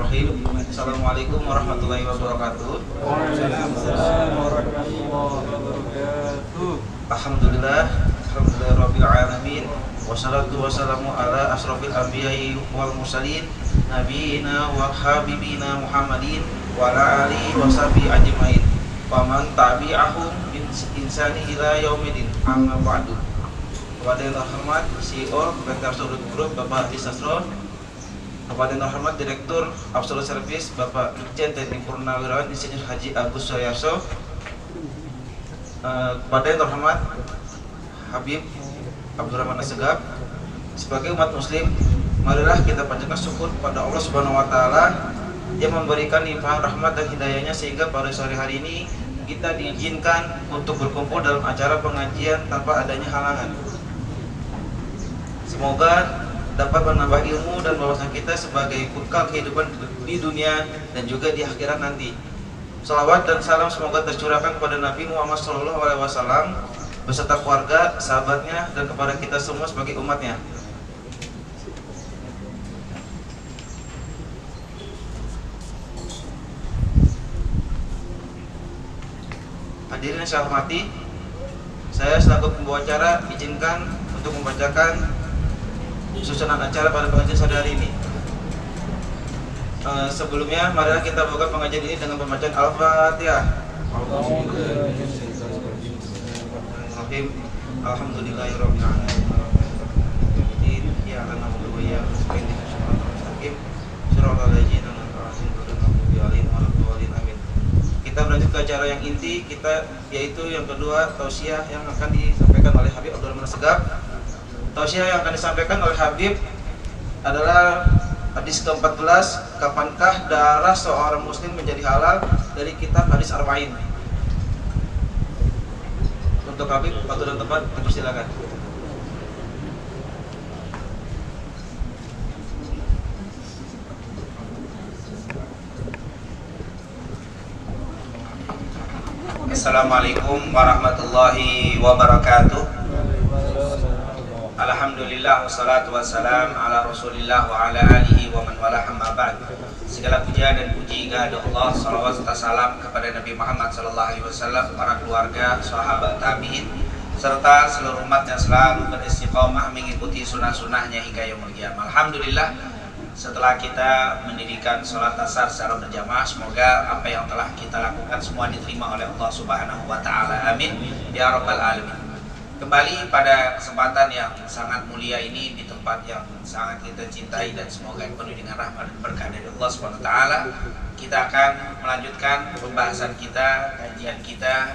Bismillahirrahmanirrahim. Assalamualaikum warahmatullahi wabarakatuh. Waalaikumsalam warahmatullahi wabarakatuh. Alhamdulillah, alhamdulillahirabbil alamin. Wassalatu wassalamu ala asrofil anbiya'i wal mursalin nabiyina wa habibina Muhammadin wa ala alihi wa sahbihi ajmain. Wa man tabi'ahum bin insani ila yaumidin. Amma ba'du. Kepada yang terhormat CEO PT Absolut Group Bapak Adi Sastro, kepada yang terhormat Direktur Absolut Service Bapak Brigjen Teknik Purnawirawan Insinyur Haji Agus Suryarso, kepada yang terhormat Habib Abdurrahman Assegaf. Sebagai umat muslim, marilah kita panjatkan syukur pada Allah Subhanahu wa taala yang memberikan limpahan rahmat dan hidayahnya sehingga pada sore hari ini kita diizinkan untuk berkumpul dalam acara pengajian tanpa adanya halangan. Semoga dapat menambah ilmu dan wawasan kita sebagai bekal kehidupan di dunia dan juga di akhirat nanti. Salawat dan salam semoga tercurahkan kepada Nabi Muhammad SAW beserta keluarga, sahabatnya, dan kepada kita semua sebagai umatnya. Hadirin yang saya hormati, saya selaku pembawa acara izinkan untuk membacakan susunan acara pada pengajian sore hari ini. Sebelumnya, marilah kita buka pengajian ini dengan pembacaan Al-Fatihah. Alhamdulillahirabbil alamin. Iyyaka na'budu wa iyyaka nasta'in. Kita berlanjut ke acara yang inti kita, yaitu yang kedua, tausiah yang akan disampaikan oleh Habib Abdurrahman Assegaf. Tausiah yang akan disampaikan oleh Habib adalah hadis ke-14, kapankah darah seorang muslim menjadi halal, dari kitab hadis Arba'in. Untuk Habib, waktu dan tempat dipersilakan. Assalamualaikum warahmatullahi wabarakatuh. Alhamdulillah wassalatu wassalam ala Rasulillah wa ala alihi wa man wala amma ba'd. Segala puja dan puji kepada Allah, salawat serta salam kepada Nabi Muhammad sallallahu alaihi wasallam, para keluarga, sahabat tabi'in, serta seluruh umat yang selalu beristiqomah mengikuti sunnah-sunnahnya hingga yaumul qiyamah. Alhamdulillah, setelah kita mendirikan sholat asar secara berjamaah, semoga apa yang telah kita lakukan semua diterima oleh Allah Subhanahu wa taala. Amin ya rabbal alamin. Kembali pada kesempatan yang sangat mulia ini di tempat yang sangat kita cintai dan semoga penuh dengan rahmat dan berkah dari Allah Subhanahu wa taala, kita akan melanjutkan pembahasan kita, kajian kita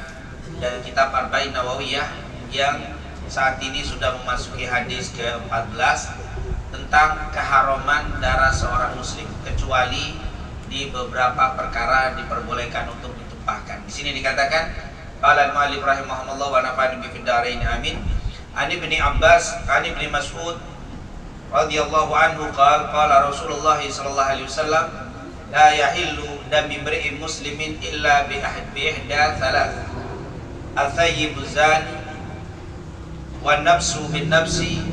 dari kitab Arba'in Nawawiyah yang saat ini sudah memasuki hadis ke-14 tentang keharaman darah seorang muslim, kecuali di beberapa perkara diperbolehkan untuk ditumpahkan. Di sini dikatakan qala al-mu'allif rahimahullah wa nafa'ani bi fid dharain amin. Ani bin Abbas, ani bin Mas'ud radhiyallahu anhu qala Rasulullah sallallahu alaihi wasallam la yahillu dam imri'in muslimin illa bi ihda thalath al-thayyib zani wan nafsu bin nafsi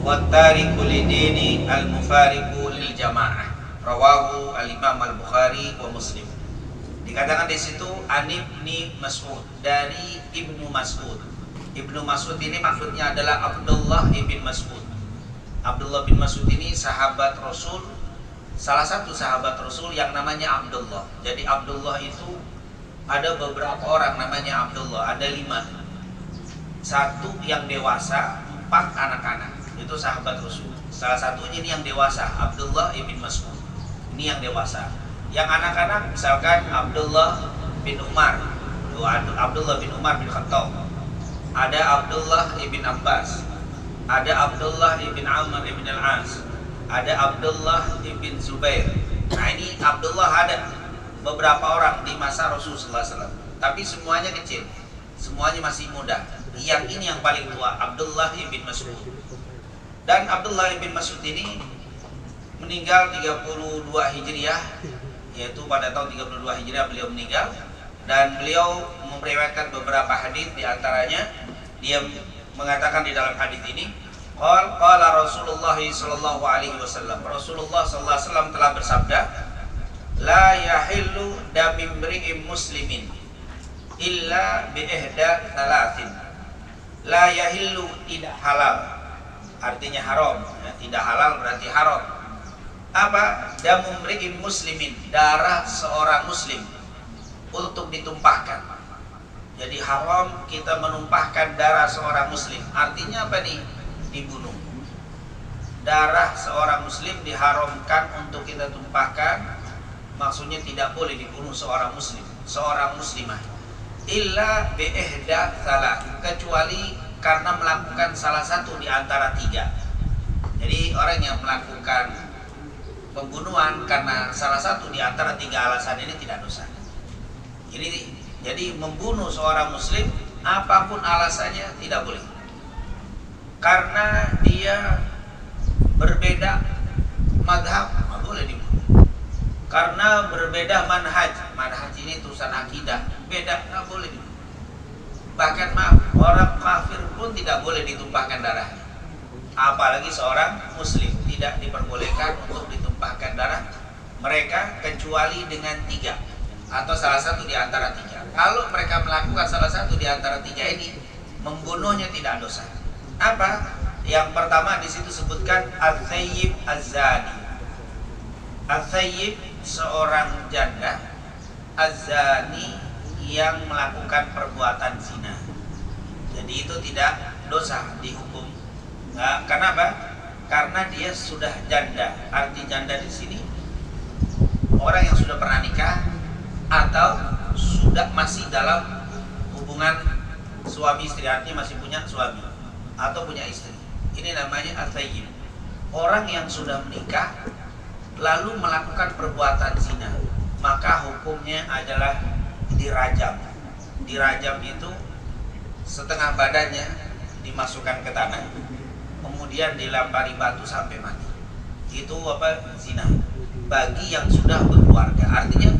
wat tariku lidini al-mufariqu lil jamaah. Rawahu al-Imam al-Bukhari wa Muslim. Dikatakan di situ Ibnu Mas'ud, dari Ibnu Mas'ud. Ibnu Mas'ud ini maksudnya adalah Abdullah ibn Mas'ud. Abdullah bin Mas'ud ini sahabat Rasul, salah satu sahabat Rasul yang namanya Abdullah. Jadi Abdullah itu ada beberapa orang namanya Abdullah, ada 5. 1 yang dewasa, 4 anak-anak. Itu sahabat Rasul. Salah satunya ini yang dewasa, Abdullah ibn Mas'ud. Ini yang dewasa. Yang anak-anak misalkan Abdullah bin Umar, Abdullah bin Umar bin Khattab, ada Abdullah ibn Abbas, ada Abdullah ibn Amr ibn al-As, ada Abdullah ibn Zubair. Nah ini Abdullah ada beberapa orang di masa Rasulullah SAW, tapi semuanya kecil, semuanya masih muda. Yang ini yang paling tua, Abdullah ibn Mas'ud. Dan Abdullah ibn Mas'ud ini meninggal 32 Hijriah, yaitu pada tahun 32 Hijriah beliau meninggal, dan beliau meriwayatkan beberapa hadis. Di antaranya dia mengatakan di dalam hadis ini, qala Rasulullah sallallahu alaihi wasallam, Rasulullah sallallahu alaihi wasallam telah bersabda, la yahillu damimri'im muslimin illa bi ihda thalathin. La yahillu, tidak halal, artinya haram ya, tidak halal berarti haram. Apa? Damumri'im muslimin, darah seorang muslim untuk ditumpahkan. Jadi haram kita menumpahkan darah seorang muslim. Artinya apa nih? Dibunuh. Darah seorang muslim diharamkan untuk kita tumpahkan. Maksudnya tidak boleh dibunuh seorang muslim, seorang muslimah. Illa bi ihda salah, kecuali karena melakukan salah satu di antara tiga. Jadi orang yang melakukan pembunuhan karena salah satu di antara tiga alasan ini tidak dosa. Jadi membunuh seorang muslim apapun alasannya tidak boleh. Karena dia berbeda madhab, nggak boleh dibunuh. Karena berbeda manhaj ini urusan akidah, beda, nggak boleh dibunuh. Bahkan orang kafir pun tidak boleh ditumpahkan darahnya. Apalagi seorang muslim, tidak diperbolehkan untuk ditumpahkan darah mereka kecuali dengan tiga atau salah satu di antara tiga. Kalau mereka melakukan salah satu di antara tiga ini, membunuhnya tidak dosa. Apa? Yang pertama di situ sebutkan al-thayyib az-zani. Al-thayyib seorang janda, az-zani yang melakukan perbuatan zina. Jadi itu tidak dosa dihukum. Nah, kenapa? Karena dia sudah janda. Arti janda di sini orang yang sudah pernah nikah atau sudah masih dalam hubungan suami istri, artinya masih punya suami atau punya istri. Ini namanya al-thayyib. Orang yang sudah menikah lalu melakukan perbuatan zina, maka hukumnya adalah dirajam. Dirajam itu setengah badannya dimasukkan ke tanah, kemudian dilempari batu sampai mati. Itu apa? Zina. Bagi yang sudah berkeluarga, artinya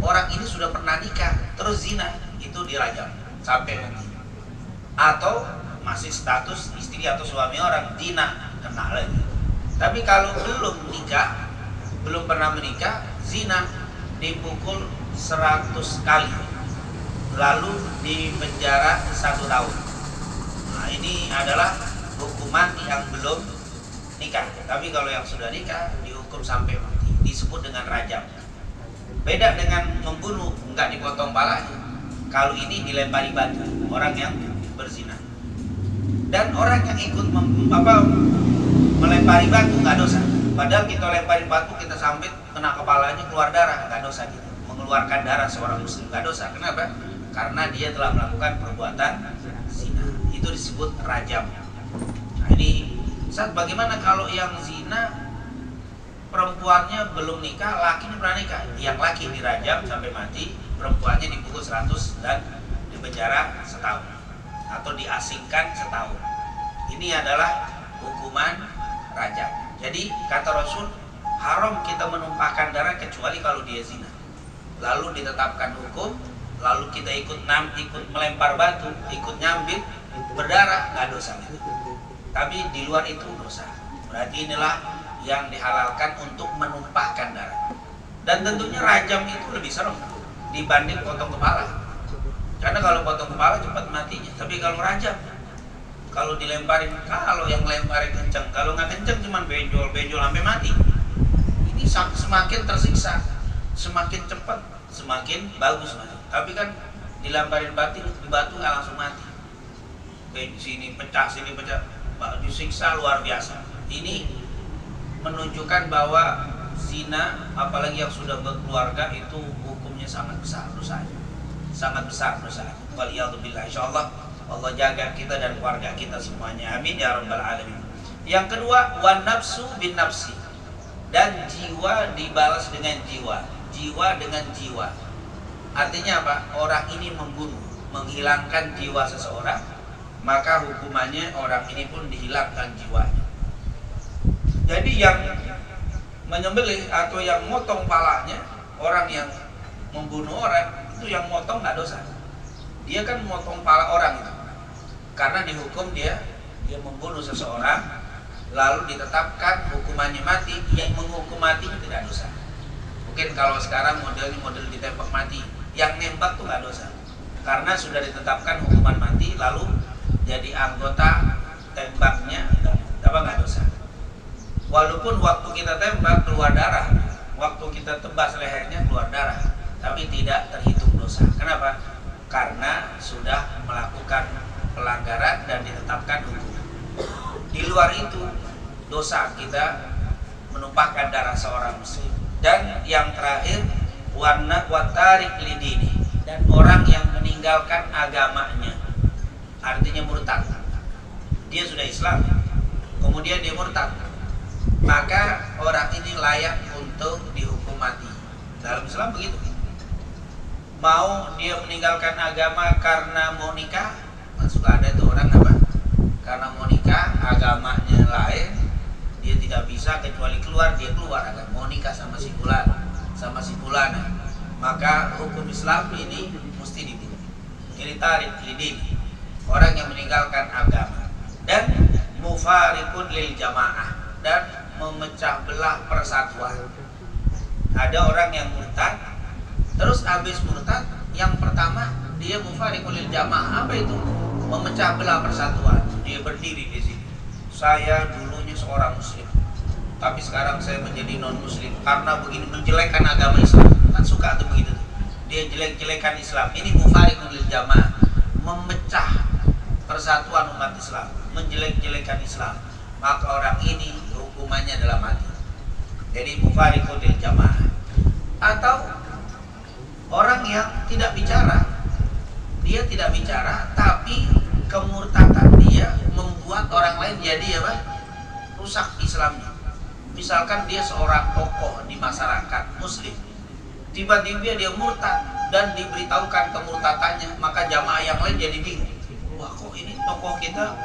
orang ini sudah pernah nikah terus zina, itu dirajam sampai mati. Atau masih status istri atau suami orang, zina, kena lagi. Tapi kalau belum nikah, belum pernah menikah, zina, dipukul 100 kali, lalu dipenjara 1 tahun. Nah, ini adalah hukuman yang belum nikah. Tapi kalau yang sudah nikah dihukum sampai mati, disebut dengan rajam. Beda dengan membunuh, enggak dipotong palanya. Kalau ini dilempari batu, orang yang berzina. Dan orang yang ikut melempari batu nggak dosa. Padahal kita lempari batu, kita sambit, kena kepalanya, keluar darah, nggak dosa gitu. Mengeluarkan darah seorang muslim nggak dosa. Kenapa? Karena dia telah melakukan perbuatan zina. Itu disebut rajam. Nah ini, saat bagaimana kalau yang zina perempuannya belum nikah, lakinya pernah nikah? Yang laki dirajam sampai mati, perempuannya dipukul 100 dan dipenjara setahun atau diasingkan setahun. Ini adalah hukuman rajam. Jadi kata Rasul, haram kita menumpahkan darah kecuali kalau dia zina. Lalu ditetapkan hukum, lalu kita ikut melempar batu, ikut nyambit, berdarah, nggak dosa gitu. Tapi di luar itu dosa. Berarti inilah yang dihalalkan untuk menumpahkan darah. Dan tentunya rajam itu lebih serem dibanding potong kepala. Karena kalau potong kepala cepat matinya. Tapi kalau rajam, kalau dilemparin, kalau yang lemparin kenceng, kalau nggak kenceng cuman benjol sampai mati. Ini semakin tersiksa, semakin cepat, semakin bagus mas. Tapi kan dilemparin batu nggak langsung mati. Sini pecah, disiksa luar biasa. Ini menunjukkan bahwa zina, apalagi yang sudah berkeluarga, itu hukumnya sangat besar dosanya. Sangat besar dosa. Waliyadzubillah. Insyaallah Allah jaga kita dan keluarga kita semuanya. Amin ya rabbal alamin. Yang kedua, wan nafsu bin nafsi. Dan jiwa dibalas dengan jiwa. Jiwa dengan jiwa. Artinya apa? Orang ini membunuh, menghilangkan jiwa seseorang, maka hukumannya orang ini pun dihilangkan jiwanya. Jadi yang menyembelih atau yang motong palanya, orang yang membunuh orang, itu yang motong nggak dosa. Dia kan motong pala orang itu, karena dihukum dia membunuh seseorang, lalu ditetapkan hukumannya mati. Yang menghukum mati tidak dosa. Mungkin kalau sekarang modelnya model ditembak mati, yang nembak tuh nggak dosa, karena sudah ditetapkan hukuman mati, lalu jadi anggota tembaknya nggak dosa. Walaupun waktu kita tembak keluar darah, waktu kita tebas lehernya keluar darah, tapi tidak terhitung dosa. Kenapa? Karena sudah melakukan pelanggaran dan ditetapkan hukum. Di luar itu dosa kita menumpahkan darah seorang muslim. Dan yang terakhir, watarik lidini, dan orang yang meninggalkan agamanya, artinya murtad. Dia sudah Islam, kemudian dia murtad, maka orang ini layak untuk dihukum mati. Dalam Islam begitu. Mau dia meninggalkan agama karena mau nikah, suka ada tuh orang apa? Karena mau nikah, agamanya lain, dia tidak bisa kecuali keluar, dia keluar agama, mau nikah sama si fulan, sama si fulana, maka hukum Islam ini mesti dibunuh. Ini tarik lidin, orang yang meninggalkan agama, dan mufarikun lil jamaah, dan memecah belah persatuan. Ada orang yang murtad, terus habis murtad, yang pertama dia mufarikun lil jamaah. Apa itu? Memecah belah persatuan. Dia berdiri di sini, saya dulunya seorang muslim, tapi sekarang saya menjadi non muslim karena begini, menjelekkan agama Islam. Kan suka tuh begitu, dia jelek-jelekan Islam. Ini mufarikun lil jamaah, memecah persatuan umat Islam, menjelek-jelekan Islam, maka orang ini hukumannya adalah mati. Jadi mufarikun lil jamaah. Atau orang yang tidak bicara, dia tidak bicara, tapi kemurtadan dia membuat orang lain jadi apa? Rusak Islamnya. Misalkan dia seorang tokoh di masyarakat muslim, tiba-tiba dia murtad dan diberitahukan kemurtadannya, maka jamaah yang lain jadi bingung. Wah, kok ini tokoh kita,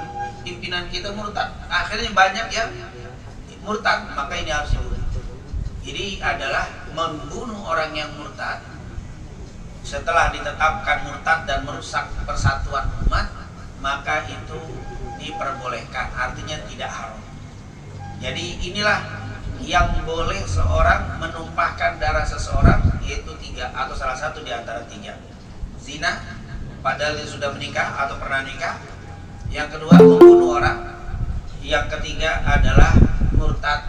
pimpinan kita murtad? Akhirnya banyak yang murtad, maka ini harus dibunuh. Ini adalah membunuh orang yang murtad setelah ditetapkan murtad dan merusak persatuan umat, maka itu diperbolehkan, artinya tidak haram. Jadi inilah yang boleh seorang menumpahkan darah seseorang, yaitu 3 atau salah satu di antara 3. Zina, padahal dia sudah menikah atau pernah nikah. Yang kedua, membunuh orang. Yang ketiga adalah murtad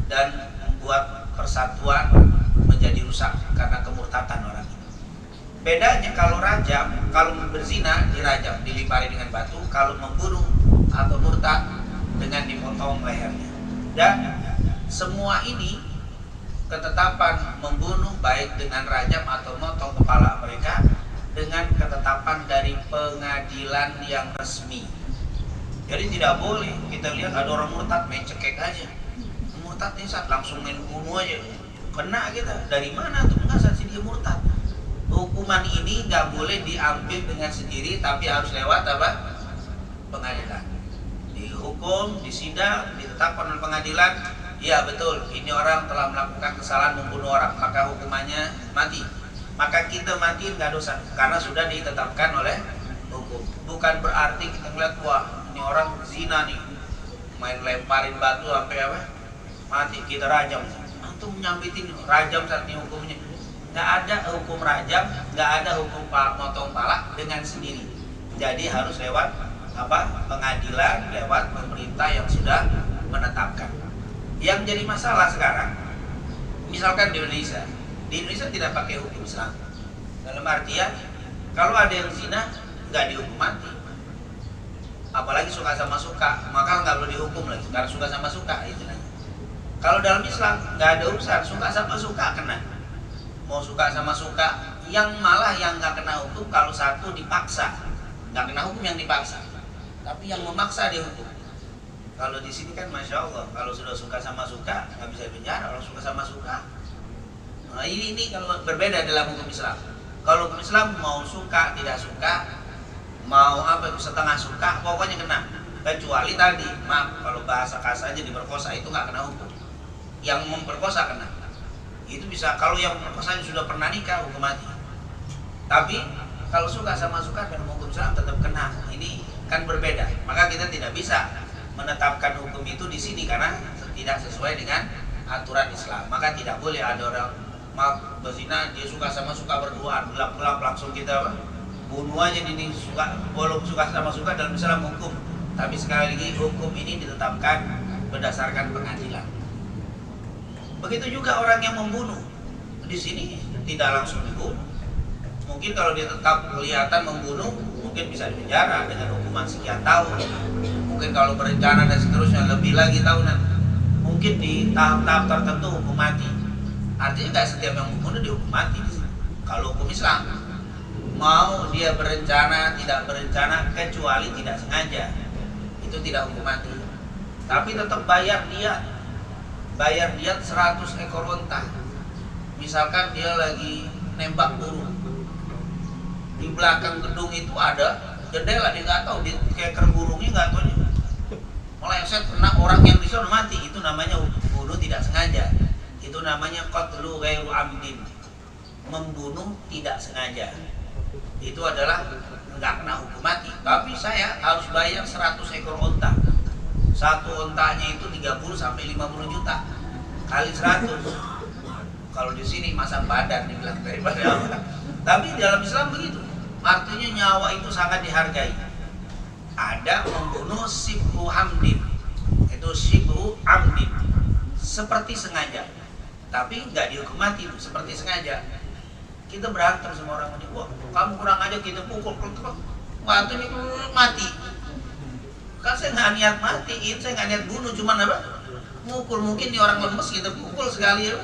dan membuat persatuan menjadi rusak karena kemurtadan orang itu. Bedanya kalau rajam, kalau berzina dirajam, dilipari dengan batu. Kalau membunuh atau murtad dengan dipotong lehernya. Dan semua ini ketetapan membunuh baik dengan rajam atau motong kepala mereka dengan ketetapan dari pengadilan yang resmi. Jadi tidak boleh kita lihat ada orang murtad main cekek aja. Murtad ini saat langsung main bunuh aja. Kena kita. Dari mana tuh? Enggak, saat dia murtad. Hukuman ini nggak boleh diambil dengan sendiri, tapi harus lewat apa? Pengadilan. Dihukum, disidang, ditetapkan oleh pengadilan. Ya betul, ini orang telah melakukan kesalahan membunuh orang, maka hukumannya mati. Maka kita mati nggak dosa, karena sudah ditetapkan oleh hukum. Bukan berarti kita ngeliat, wah ini orang zina nih, main lemparin batu sampai apa? Mati, kita rajam. Antum nyambitin rajam saat ini hukumnya. Nggak ada hukum rajam, nggak ada hukum motong pala dengan sendiri. Jadi harus lewat apa? Pengadilan, lewat pemerintah yang sudah menetapkan. Yang jadi masalah sekarang, misalkan di Indonesia tidak pakai hukum Islam. Dalam artian, kalau ada yang zina nggak dihukum mati. Apalagi suka sama suka, maka nggak perlu dihukum lagi. Karena suka sama suka itu. Kalau dalam Islam nggak ada urusan, suka sama suka kena. Mau suka sama suka, yang malah yang nggak kena hukum kalau satu dipaksa, nggak kena hukum yang dipaksa, tapi yang memaksa dihukum. Kalau di sini kan masya Allah, kalau sudah suka sama suka nggak bisa penjara. Kalau suka sama suka, nah ini kalau berbeda dalam hukum Islam. Kalau hukum Islam mau suka tidak suka, mau apa itu setengah suka, pokoknya kena. Kecuali tadi, maaf kalau bahasa kasarnya diperkosa itu nggak kena hukum. Yang memperkosa kena. Itu bisa, kalau yang memperkosa sudah pernah nikah hukum mati. Tapi kalau suka sama suka dan hukum Islam tetap kena. Ini kan berbeda. Maka kita tidak bisa menetapkan hukum itu di sini karena tidak sesuai dengan aturan Islam. Maka tidak boleh ada orang berzina, dia suka berduaan, gelap-gelap langsung kita bunuh aja ini, suka bolong suka sama suka dalam Islam hukum. Tapi sekali lagi hukum ini ditetapkan berdasarkan pengadilan. Begitu juga orang yang membunuh di sini tidak langsung dibunuh. Mungkin kalau dia tetap kelihatan membunuh, mungkin bisa dipenjara dengan hukuman sekian tahun. Mungkin kalau berencana dan seterusnya lebih lagi tahunan. Mungkin di tahap-tahap tertentu hukum mati. Artinya nggak setiap yang membunuh dihukum mati. Kalau hukum Islam, mau dia berencana, tidak berencana, kecuali tidak sengaja, itu tidak hukum mati. Tapi tetap bayar diat 100 ekor unta. Misalkan dia lagi nembak burung, di belakang gedung itu ada jendela, dia nggak tahu, dia kayak burungnya nggak tahu, meleset kena orang yang di sana mati. Itu namanya bunuh tidak sengaja. Itu namanya qatlu ghairu amdin, membunuh tidak sengaja. Itu adalah nggak kena hukum mati. Tapi saya harus bayar 100 ekor unta. Satu untanya itu 30 sampai 50 juta kali 100. Kalau di sini masang badan dibilang daripada apa. Tapi dalam Islam begitu. Artinya nyawa itu sangat dihargai. Ada membunuh shibhu hamdin. Itu shibhu amdin, seperti sengaja. Tapi nggak dihukum mati itu, seperti sengaja. Kita berantem sama orang ini, wah kamu kurang aja, kita pukul, waktu ini mati. Kan saya nggak niat matiin, saya nggak niat bunuh, cuman apa? Mukul, mungkin di orang lemes kita pukul sekali ya,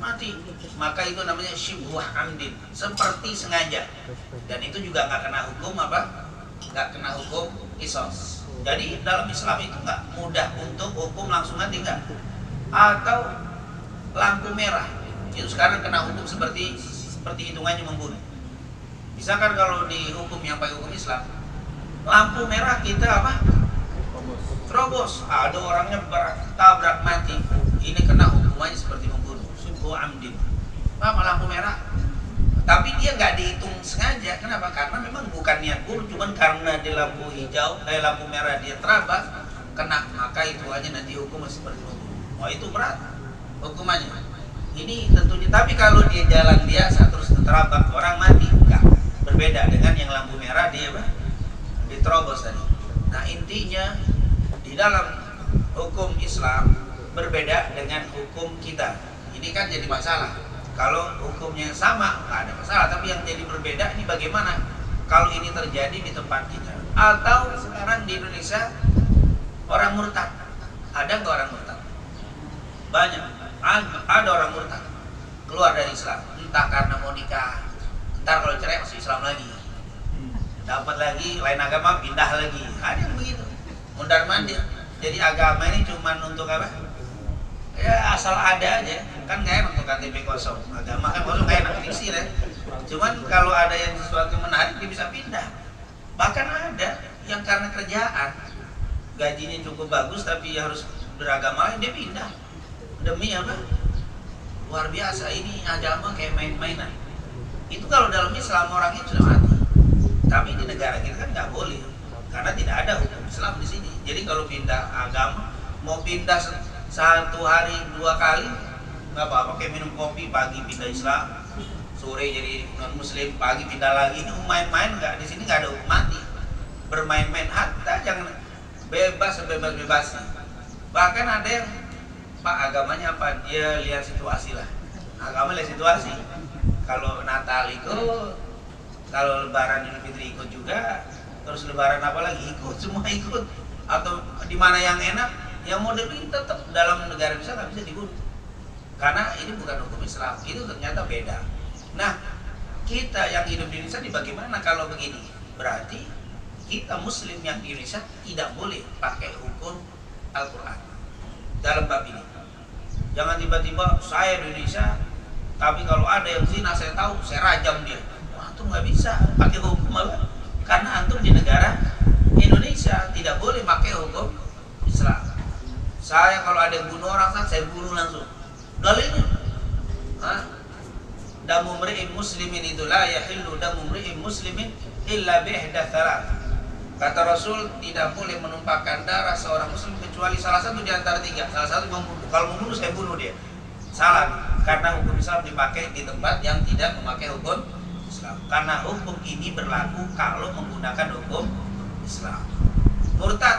mati. Maka itu namanya shibhu amdin, seperti sengaja. Dan itu juga nggak kena hukum apa? Nggak kena hukum qisas. Jadi dalam Islam itu nggak mudah untuk hukum langsung mati, nggak. Atau lampu merah itu sekarang kena hukum seperti hitungannya membunuh. Misalkan kalau di hukum yang pakai hukum Islam, lampu merah kita apa? Terobos. Ada orangnya tabrak mati, ini kena hukumannya seperti membunuh, shibhu amdin. Apa lampu merah? Tapi dia nggak dihitung sengaja. Kenapa? Karena memang bukan niat bunuh, cuman karena di lampu hijau, lampu merah dia terabas, kena, maka itu aja nanti hukum seperti membunuh. Oh itu berat hukumannya. Ini tentunya. Tapi kalau dia jalan biasa terus terabak orang mati, enggak. Berbeda dengan yang lampu merah dia diterobos tadi. Nah intinya di dalam hukum Islam berbeda dengan hukum kita. Ini kan jadi masalah. Kalau hukumnya sama nggak ada masalah, tapi yang jadi berbeda ini bagaimana kalau ini terjadi di tempat kita? Atau sekarang di Indonesia orang murtad, ada nggak orang murtad? Banyak. Ada orang murtad keluar dari Islam, entah karena mau nikah, entar kalau cerai masuk Islam lagi, dapat lagi lain agama pindah lagi, ada yang begitu, mundar mandir. Jadi agama ini cuma untuk apa? Ya asal ada aja, kan nggak enak untuk KTP kosong. Agama kan kosong nggak enak fiksi ya. Cuman kalau ada yang sesuatu menarik dia bisa pindah. Bahkan ada yang karena kerjaan gajinya cukup bagus tapi harus beragama lain, dia pindah. Demi apa? Luar biasa, ini agama kayak main-mainan. Itu kalau dalam Islam orangnya sudah mati. Tapi di negara kita kan nggak boleh, karena tidak ada hukum Islam di sini. Jadi kalau pindah agama, mau pindah satu hari 2 kali nggak apa-apa, kayak minum kopi, pagi pindah Islam, sore jadi non Muslim, pagi pindah lagi. Ini main-main nggak, di sini nggak ada hukum mati. Bermain-main hatta jangan bebas sebebas-bebasnya. Bahkan ada yang Pak agamanya apa? Dia lihat situasi lah. Agama lihat situasi. Kalau Natal ikut, kalau Lebaran Idul Fitri ikut juga, terus Lebaran apa lagi ikut, semua ikut. Atau di mana yang enak, yang model ini tetap dalam negara bisa nggak bisa dibunuh. Karena ini bukan hukum Islam, itu ternyata beda. Nah, kita yang hidup di Indonesia ini bagaimana kalau begini? Berarti kita Muslim yang di Indonesia tidak boleh pakai hukum Al-Quran dalam bab ini. Jangan tiba-tiba saya di Indonesia, tapi kalau ada yang zina saya tahu, saya rajam dia. Wah, antum nggak bisa pakai hukum apa? Karena antum di negara Indonesia tidak boleh pakai hukum Islam. Saya kalau ada yang bunuh orang, saya bunuh langsung. Dalilnya, damu mri'in muslimin itu la yahillu damu mri'in muslimin illa bi ihda thalath. Kata Rasul, tidak boleh menumpahkan darah seorang muslim kecuali salah satu di antara 3. Salah satu membunuh. Kalau membunuh saya bunuh dia. Salah. karena hukum Islam dipakai di tempat yang tidak memakai hukum Islam. Karena hukum ini berlaku kalau menggunakan hukum Islam. Murtad,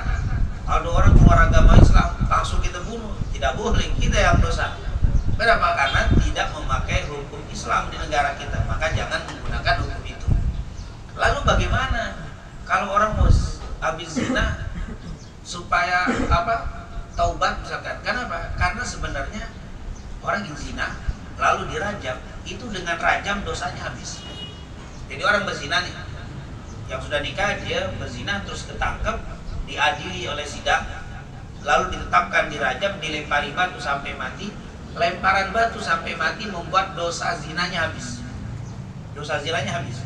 ada orang keluar agama Islam langsung kita bunuh, tidak boleh, kita yang dosa. Kenapa? Karena tidak memakai hukum Islam di negara kita, maka jangan menggunakan hukum itu. Lalu bagaimana kalau orang mau habis zina supaya taubat misalkan? Kenapa? Karena sebenarnya orang yang zina lalu dirajam, itu dengan rajam dosanya habis. Jadi orang berzina nih, yang sudah nikah dia berzina terus ketangkep, diadili oleh sidang, lalu ditetapkan dirajam, dilempari batu sampai mati. Lemparan batu sampai mati membuat dosa zinanya habis. Dosa zinanya habis.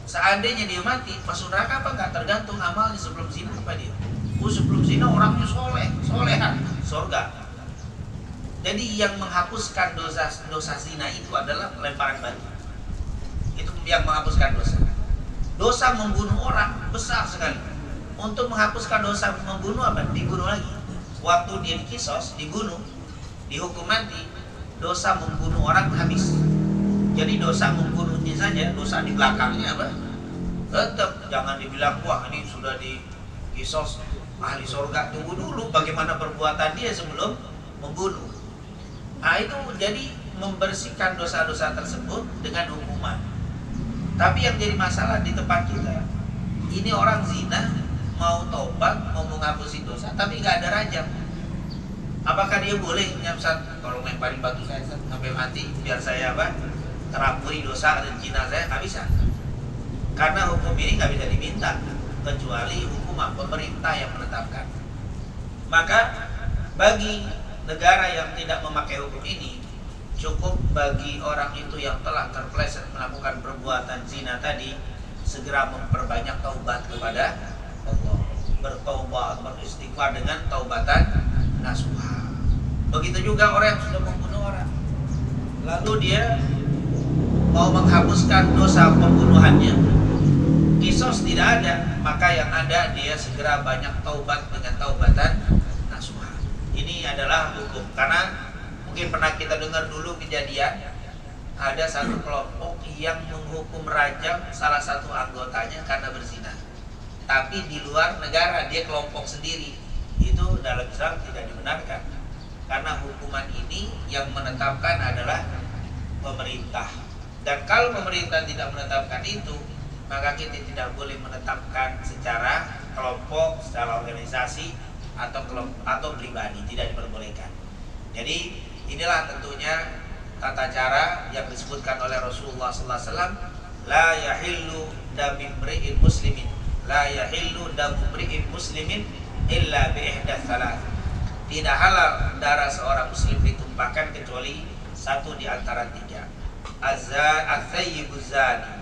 Seandainya dia mati, masuk neraka apa enggak? Tergantung amalnya sebelum zina apa dia. Sebelum zina orangnya solehan, surga. Jadi yang menghapuskan dosa zina itu adalah lemparan batu. Itu yang menghapuskan dosa. Dosa membunuh orang besar sekali. Untuk menghapuskan dosa membunuh apa? Dibunuh lagi. Waktu dia dikisos, dibunuh, dihukum mati, dosa membunuh orang habis. Jadi dosa membunuhnya saja, dosa di belakangnya apa? Tetap jangan dibilang wah ini sudah dikisos ahli surga. Tunggu dulu bagaimana perbuatan dia sebelum membunuh. Nah itu jadi membersihkan dosa-dosa tersebut dengan hukuman. Tapi yang jadi masalah di tempat kita, ini orang zina mau taubat, mau menghapusi dosa, tapi nggak ada rajam. Apakah dia boleh nyamsat kalau lemparin batu saya sampai mati biar saya terampuni dosa dan zina saya? Nggak bisa. Karena hukum ini nggak bisa diminta kecuali hukum pemerintah yang menetapkan. Maka bagi negara yang tidak memakai hukum ini, cukup bagi orang itu yang telah terpeleset melakukan perbuatan zina tadi segera memperbanyak taubat kepada Allah, bertaubat, beristighfar dengan taubatan nasuha. Begitu juga orang yang sudah membunuh orang, lalu dia mau menghapuskan dosa pembunuhannya, kisos tidak ada, maka yang ada dia segera banyak taubat dengan taubatan nasuha. Ini adalah hukum. Karena mungkin pernah kita dengar dulu kejadian ada satu kelompok yang menghukum rajam salah satu anggotanya karena berzina. Tapi di luar negara dia kelompok sendiri. Itu dalam Islam tidak dibenarkan. Karena hukuman ini yang menetapkan adalah pemerintah. Dan kalau pemerintah tidak menetapkan itu, maka kita tidak boleh menetapkan secara kelompok, secara organisasi atau pribadi, tidak diperbolehkan. Jadi inilah tentunya tata cara yang disebutkan oleh Rasulullah SAW. La yahillu damu imri'in muslimin, la yahillu damu imri'in muslimin illa bi ihdath thalath. Tidak halal darah seorang muslim ditumpahkan kecuali satu di antara tiga. Az-zayyibuz zani,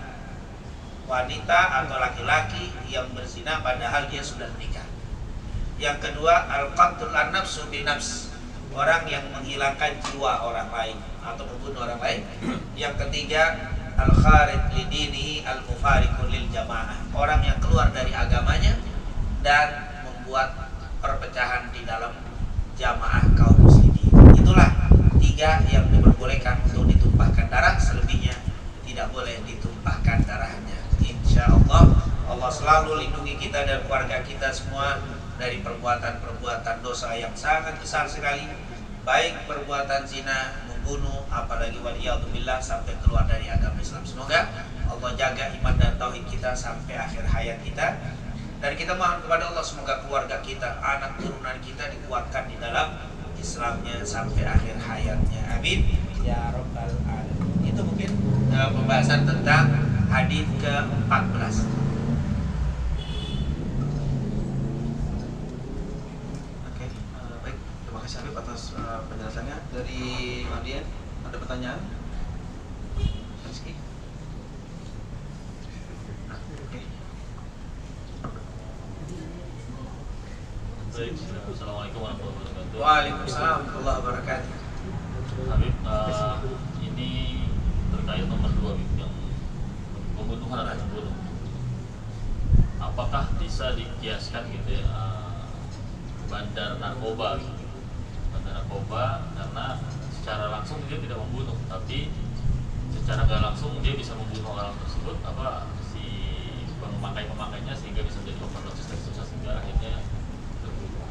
wanita atau laki-laki yang berzina padahal dia sudah menikah. Yang kedua, al-qatlul an-nafsu bin-nafs, orang yang menghilangkan jiwa orang lain atau membunuh orang lain. Yang ketiga, al-kharij lidinihi al-mufariqu lil jamaah, orang yang keluar dari agamanya dan membuat perpecahan di dalam jamaah kaum muslimin. Itulah tiga yang diperbolehkan untuk ditumpahkan darah, selebihnya tidak boleh ditumpahkan darahnya. Insya Allah, Allah selalu lindungi kita dan keluarga kita semua dari perbuatan-perbuatan dosa yang sangat besar sekali, baik perbuatan zina, membunuh, apalagi waliyadzubillah sampai keluar dari agama Islam. Semoga Allah jaga iman dan tauhid kita sampai akhir hayat kita. Dan kita mohon kepada Allah semoga keluarga kita, anak turunan kita dikuatkan di dalam Islamnya sampai akhir hayatnya. Amin ya rabbal alamin. Itu mungkin pembahasan tentang hadis ke-14. Oke, baik. Terima kasih Habib atas penjelasannya. Dari Madian ada pertanyaan? Rizky. Oke. Baik, Assalamualaikum warahmatullahi wabarakatuh. Waalaikumsalam warahmatullahi wabarakatuh. Habib, ini terkait nomor 2 Habib, yang pembunuhan anak pembunuh. Apakah bisa dikiaskan gitu ya, bandar narkoba gitu. Bandar narkoba karena secara langsung dia tidak membunuh, tapi secara nggak langsung dia bisa membunuh orang tersebut, si pemakai-pemakainya, sehingga bisa menjadi overdosis dan susah sehingga akhirnya terbunuh.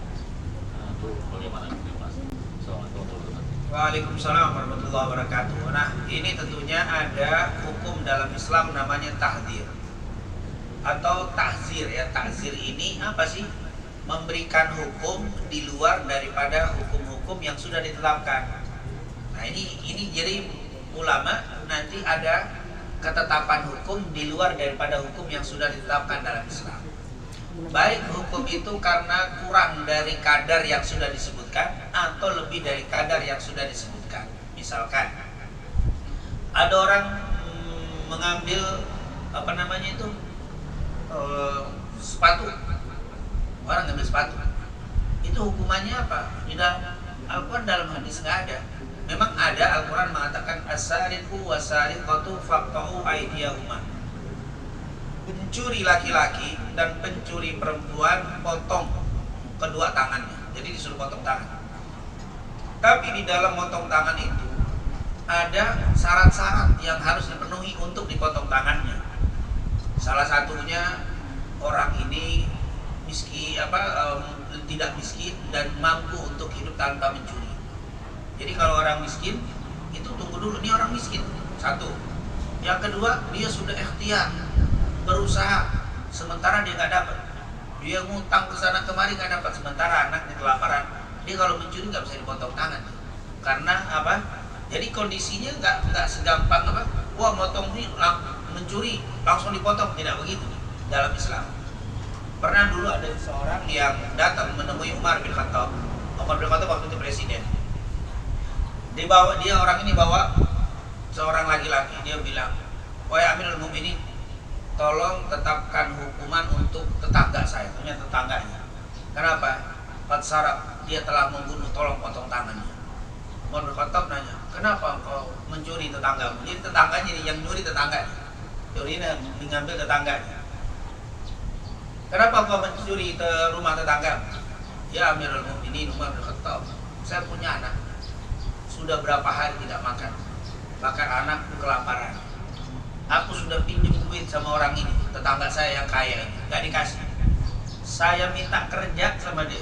Nah, itu bagaimana itu Mas? Assalamualaikum warahmatullahi wabarakatuh. Waalaikumsalam warahmatullahi wabarakatuh. Nah, ini tentunya ada hukum dalam Islam namanya tahdzir atau tahzir ya. Tahzir ini apa sih? Memberikan hukum di luar daripada hukum-hukum yang sudah ditetapkan. Nah, ini jadi ulama nanti ada ketetapan hukum di luar daripada hukum yang sudah ditetapkan dalam Islam. Baik hukum itu karena kurang dari kadar yang sudah disebutkan atau lebih dari kadar yang sudah disebutkan. Misalkan ada orang mengambil sepatu, orang ngambil sepatu, itu hukumannya apa? Di dalam Al-Quran, dalam hadis nggak ada. Memang ada, Al-Quran mengatakan as-sariqu was-sariqatu faqta'u aydiyahuma. Pencuri laki-laki dan pencuri perempuan potong kedua tangannya. Jadi disuruh potong tangan. Tapi di dalam potong tangan itu ada syarat-syarat yang harus dipenuhi untuk dipotong tangannya. Salah satunya orang ini tidak miskin dan mampu untuk hidup tanpa mencuri. Jadi kalau orang miskin itu tunggu dulu, ini orang miskin. Satu. Yang kedua, dia sudah ikhtiar berusaha, sementara dia nggak dapat. Dia ngutang ke sana kemari nggak dapat, sementara anaknya kelaparan. Dia kalau mencuri nggak bisa dipotong tangan. Karena apa? Jadi kondisinya nggak segampang wah motong ini mencuri langsung dipotong, tidak begitu dalam Islam. Pernah dulu ada seorang yang datang menemui Umar bin Khattab. Umar bin Khattab waktu itu presiden. Orang ini bawa seorang laki-laki, dia bilang, "Wahai Amirul Mukminin, tolong tetapkan hukuman untuk tetangga saya." Ternyata tetangganya. Kenapa? Qad saraq, dia telah membunuh, tolong potong tangannya. Umar bin Khattab nanya, "Kenapa engkau mencuri tetanggamu?" Jadi tetangganya yang nyuri tetangganya. Curinya mengambil tetangganya. "Kenapa engkau mencuri ke rumah tetangga?" "Ya Amirul Mukminin Umar bin Khattab, saya punya anak, sudah berapa hari tidak makan, bahkan anakku kelaparan. Aku sudah pinjam duit sama orang ini, tetangga saya yang kaya ini, gak dikasih. Saya minta kerja sama dia,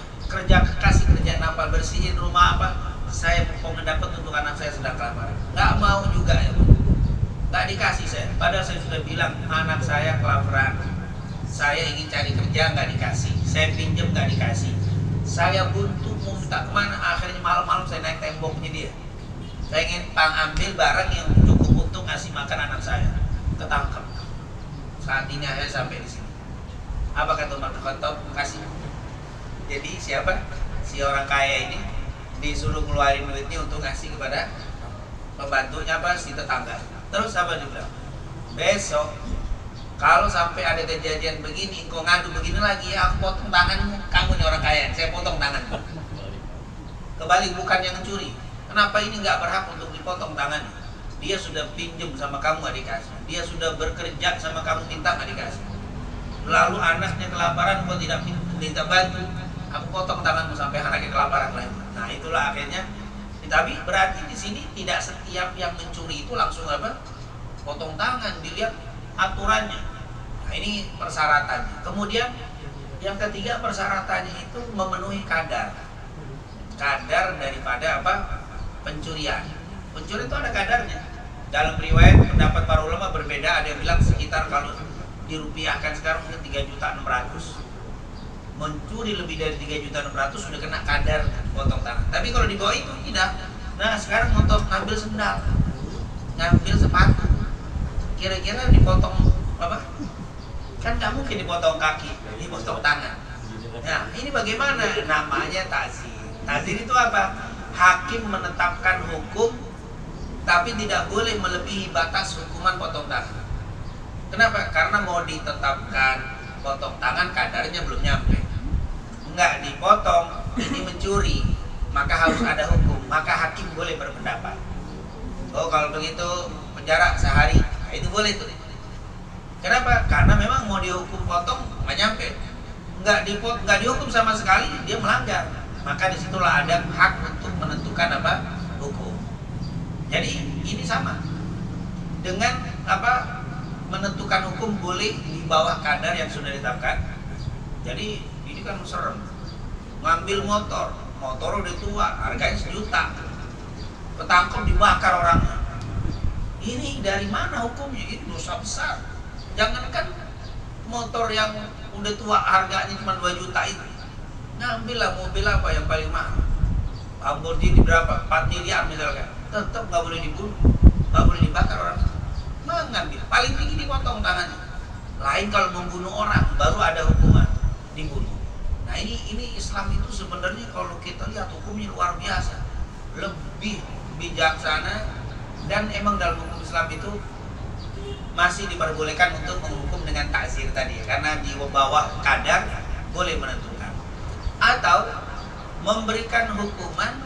kasih kerjaan apa, bersihin rumah apa, saya mau dapat untuk anak saya sedang kelaparan. Gak mau juga ya, gak dikasih saya. Padahal saya sudah bilang anak saya kelaparan, saya ingin cari kerja gak dikasih, saya pinjam gak dikasih, saya buntu mau minta kemana, akhirnya malam-malam saya naik temboknya dia. Saya ingin ambil barang yang cukup untuk ngasih makan anak saya, ketangkep. Saat ini saya sampai di sini." Apa kata Umar bin Khattab? Kasih. Jadi siapa? Si orang kaya ini disuruh ngeluarin duitnya untuk ngasih kepada pembantunya si tetangga. Terus apa dia bilang? "Besok kalau sampai ada kejadian begini, kau ngadu begini lagi, ya aku potong tanganmu. Kamu nih orang kaya, saya potong tanganmu." Kebalik, bukan yang mencuri. Kenapa ini nggak berhak untuk dipotong tangannya? Dia sudah pinjam sama kamu nggak dikasih. Dia sudah bekerja sama kamu minta nggak dikasih. Lalu anaknya kelaparan, kau tidak minta bantu. Aku potong tanganmu sampai anaknya kelaparan lagi. Nah itulah akhirnya. Tapi berarti di sini tidak setiap yang mencuri itu langsung potong tangan. Dilihat aturannya. Nah ini persyaratannya. Kemudian yang ketiga, persyaratannya itu memenuhi kadar daripada pencurian. Pencuri itu ada kadarnya. Dalam riwayat pendapat para ulama berbeda. Ada yang bilang sekitar, kalau dirupiahkan sekarang mungkin 3.600.000. Mencuri lebih dari 3.600.000 sudah kena kadar potong tangan. Tapi kalau di bawah itu tidak. Nah sekarang untuk ngambil sendal, ngambil sepatu, kira-kira dipotong apa? Kan nggak mungkin dipotong kaki, dipotong tangan. Nah ini bagaimana? Namanya ta'zir. Ta'zir itu apa? Hakim menetapkan hukum tapi tidak boleh melebihi batas hukuman potong tangan. Kenapa? Karena mau ditetapkan potong tangan kadarnya belum nyampe. Enggak dipotong, ini mencuri, maka harus ada hukum. Maka hakim boleh berpendapat, oh kalau begitu penjara sehari. Nah, itu boleh tuh. Kenapa? Karena memang mau dihukum potong nggak nyampe. Nggak dihukum sama sekali, dia melanggar. Maka disitulah ada hak untuk menentukan hukum. Jadi ini sama dengan apa, menentukan hukum boleh di bawah kadar yang sudah ditetapkan. Jadi ini kan serem, ngambil motor udah tua, harganya 1 juta, ketangkep dibakar orangnya. Ini dari mana hukumnya? Ini dosa besar. Jangankan motor yang udah tua harganya cuma 2 juta itu, ngambillah mobil apa yang paling mahal, Lamborghini berapa, 4 miliar misalkan, tetap nggak boleh dibunuh, nggak boleh dibakar orang. Mengambil paling tinggi dipotong tangannya. Lain kalau membunuh orang baru ada hukuman dibunuh. Nah ini Islam itu sebenarnya kalau kita lihat hukumnya luar biasa, lebih bijaksana, dan emang dalam hukum Islam itu masih diperbolehkan untuk menghukum dengan takzir tadi, karena di bawah kadar boleh menentukan, atau memberikan hukuman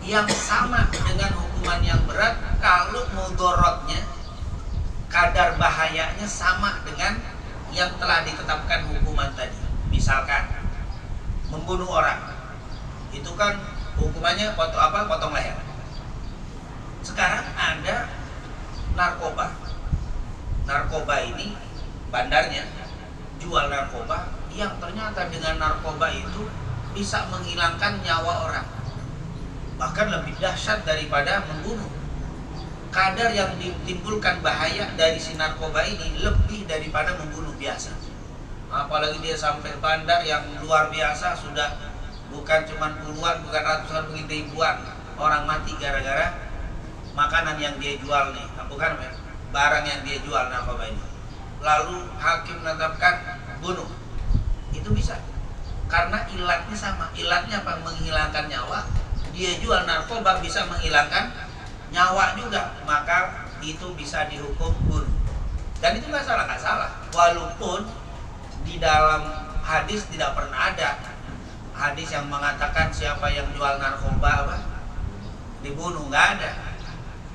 yang sama dengan hukuman yang berat kalau mudorotnya, kadar bahayanya sama dengan yang telah ditetapkan hukuman tadi. Misalkan membunuh orang, itu kan hukumannya potong leher. Sekarang ada narkoba ini, bandarnya jual narkoba yang ternyata dengan narkoba itu bisa menghilangkan nyawa orang, bahkan lebih dahsyat daripada membunuh. Kadar yang ditimbulkan bahaya dari si narkoba ini lebih daripada membunuh biasa. Apalagi dia sampai bandar yang luar biasa, sudah bukan cuma puluhan, bukan ratusan, mungkin ribuan orang mati gara-gara makanan yang dia jual nih, bukan barang yang dia jual narkoba ini. Lalu hakim menetapkan bunuh, itu bisa karena ilatnya sama. Ilatnya apa? Menghilangkan nyawa. Dia jual narkoba bisa menghilangkan nyawa juga, maka itu bisa dihukum bunuh. Dan itu nggak salah. Walaupun di dalam hadis tidak pernah ada hadis yang mengatakan siapa yang jual narkoba dibunuh, nggak ada.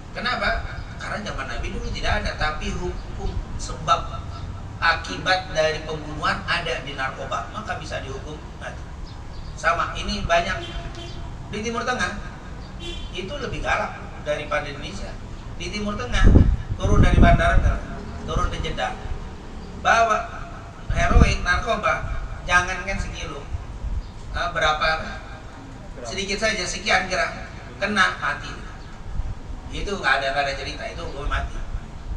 Kenapa? Karena zaman Nabi dulu tidak ada, tapi hukum sebab akibat dari pembunuhan ada di narkoba, maka bisa dihukum mati. Sama, ini banyak di Timur Tengah, itu lebih galak daripada Indonesia. Di Timur Tengah, turun dari bandara, turun di Jeddah, bawa heroin, narkoba, jangankan sekilo, berapa, sedikit saja, sekian gram, kena mati. Itu nggak ada cerita, itu gue mati.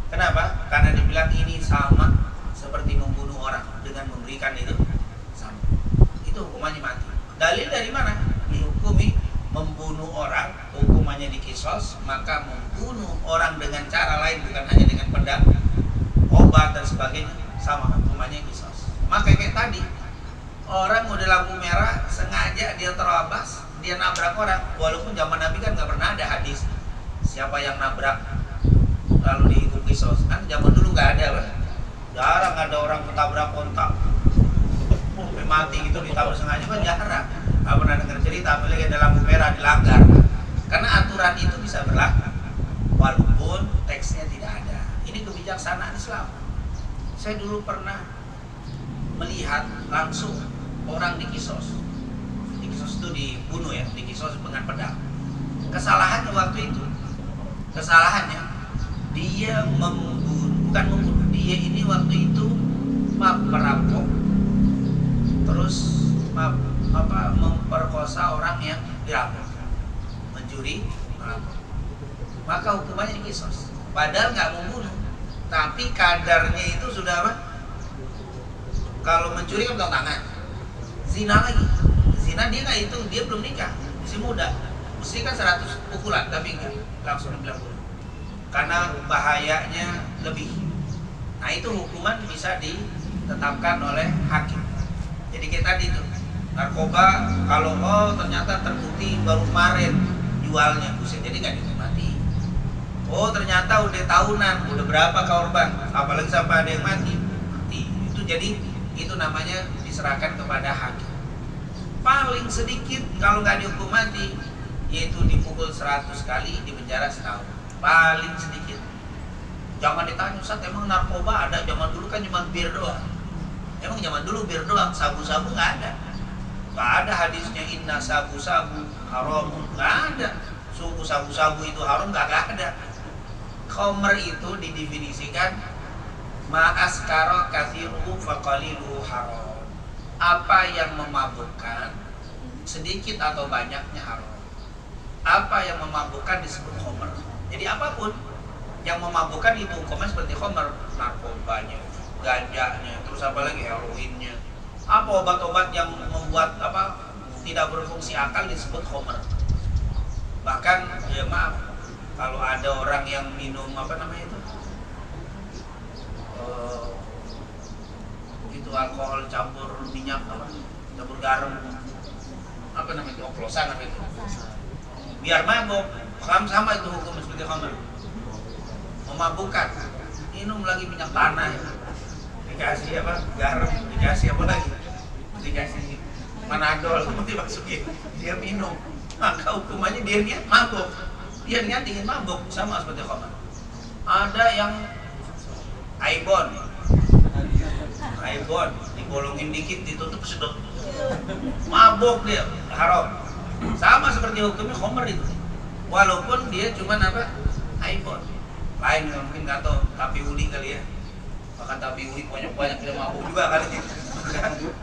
Kenapa? Karena dibilang ini sama seperti membunuh orang dengan memberikan itu sama. Itu hukumannya mati. Dalil dari mana? Dihukumi membunuh orang, hukumannya dikisos, maka membunuh orang dengan cara lain bukan hanya dengan pedang, obat dan sebagainya, sama hukumannya kisos. Maka kayak tadi, orang udah lampu merah sengaja dia terabas, dia nabrak orang, walaupun zaman Nabi kan nggak pernah ada hadis siapa yang nabrak lalu dihukum kisos. Kan zaman dulu nggak ada, jarang ada orang ketabrak kontak sampai mati gitu, ditabrak sengaja kan jarang. Nggak pernah dengar cerita, apalagi ada lampu merah dilanggar, karena aturan itu bisa berlaku walaupun teksnya tidak ada. Ini kebijaksanaan Islam. Saya dulu pernah melihat langsung orang dikisos. Dikisos itu dibunuh ya, dikisos dengan pedang. Kesalahannya waktu itu, dia bukan membunuh, dia ini waktu itu merampok, terus memperkosa orang yang dirampok, mencuri, merampok. Maka hukumannya dikisos. Padahal nggak membunuh, tapi kadarnya itu sudah apa? Kalau mencuri kan potong tangan, zina lagi. Zina dia nggak itu, dia belum nikah, masih muda. Mesti kan 100 pukulan, tapi enggak, langsung 90. Karena bahayanya lebih. Nah itu hukuman bisa ditetapkan oleh hakim. Jadi kita tadi itu narkoba, kalau ternyata terbukti baru kemarin jualnya, buset, jadi nggak dihukum mati. Ternyata udah tahunan, udah berapa korban, apalagi sampai ada yang mati. Itu jadi itu namanya diserahkan kepada hakim. Paling sedikit kalau nggak dihukum mati, yaitu dipukul 100 kali, di penjara setahun. Paling sedikit. Jangan ditanya, Ustaz, emang narkoba ada? Zaman dulu kan cuma bir doang. Emang zaman dulu bir doang, sabu-sabu nggak ada. Nggak ada hadisnya inna sabu-sabu haramun, nggak ada. suku sabu-sabu itu haram, nggak ada. Khamr itu didefinisikan ma'askara katsiruhu faqaliluhu haram. Apa yang memabukkan sedikit atau banyaknya haram. Apa yang memabukkan disebut khamr. Jadi apapun yang memabukkan itu hukumnya seperti khamr, narkobanya, ganjanya, terus apa lagi, heroinnya. Apa obat-obat yang membuat tidak berfungsi akal disebut khamr. Bahkan ya maaf, kalau ada orang yang minum itu alkohol campur minyak campur garam, oplosan itu, biar mabuk, sama itu hukum seperti khamr, memabukkan. Minum lagi minyak tanah, dikasih garam, dikasih apa lagi, dikasih Manadol, dimasukin, dia minum, maka hukumannya dia niat mabuk, dia niat ingin mabuk, sama seperti khamr. Ada yang Aibon dibolongin dikit, ditutup sedot, mabuk dia, haram. Sama seperti hukumnya khamr itu, walaupun dia cuman Aibon. Lain mungkin nggak tahu, tapi uli kali ya, makan tapi uli banyak dia mabuk juga kali.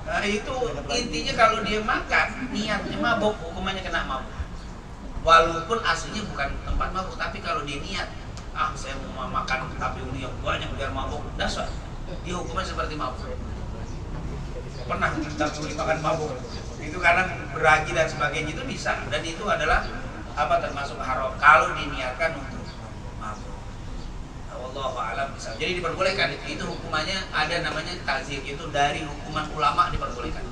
Nah, itu intinya kalau dia makan niatnya mabuk, hukumannya kena mabuk. Walaupun aslinya bukan tempat mabuk, tapi kalau dia niat, saya mau makan tapi uli yang banyak biar mabuk, dasar dia hukumnya seperti mabuk. Pernah tapi uli makan mabuk, itu karena beragi dan sebagainya itu bisa, dan itu adalah termasuk haram kalau diniatkan untuk mabuk. Wallahu a'lam bishawab. Jadi diperbolehkan itu hukumannya ada namanya ta'zir, itu dari hukuman ulama diperbolehkan.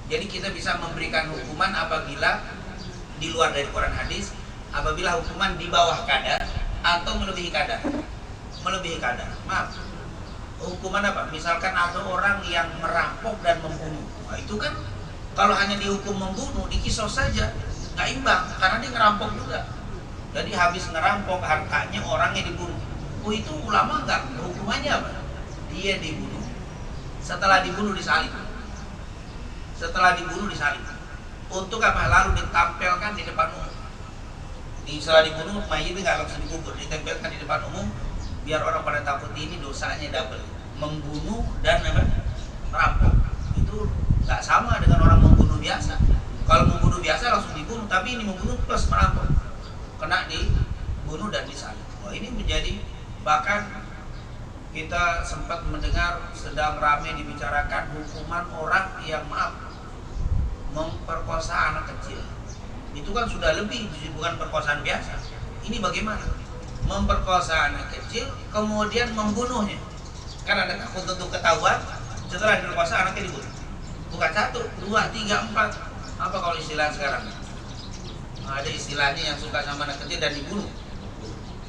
Jadi kita bisa memberikan hukuman apabila di luar dari Quran hadis, apabila hukuman di bawah kadar atau melebihi kadar. Melebihi kadar. Maaf. Hukuman apa? Misalkan ada orang yang merampok dan membunuh. Nah, itu kan kalau hanya dihukum membunuh, dikisos saja, nggak imbang karena dia ngerampok juga. Jadi habis ngerampok hartanya orangnya dibunuh. Itu ulama enggak, hukumannya apa? Dia dibunuh. Setelah dibunuh disalib. Untuk apa? Lalu ditampilkan di depan umum. Setelah dibunuh, mayitnya nggak langsung dikubur, ditempelkan di depan umum, biar orang pada takut ini dosanya double, membunuh dan merampok. Itu nggak sama dengan orang membunuh biasa. Kalau membunuh biasa langsung dibunuh, tapi ini membunuh plus merampok, kena dibunuh dan disalib. Ini menjadi, bahkan kita sempat mendengar sedang ramai dibicarakan hukuman orang yang memperkosa anak kecil. Itu kan sudah lebih, bukan perkosaan biasa. Ini bagaimana? Memperkosa anak kecil kemudian membunuhnya. Kan ada takut untuk ketahuan, setelah diperkosa anaknya dibunuh. Bukan 1, 2, 3, 4. Apa kalau istilah sekarang? Ada istilahnya yang suka sama anak kecil dan dibunuh.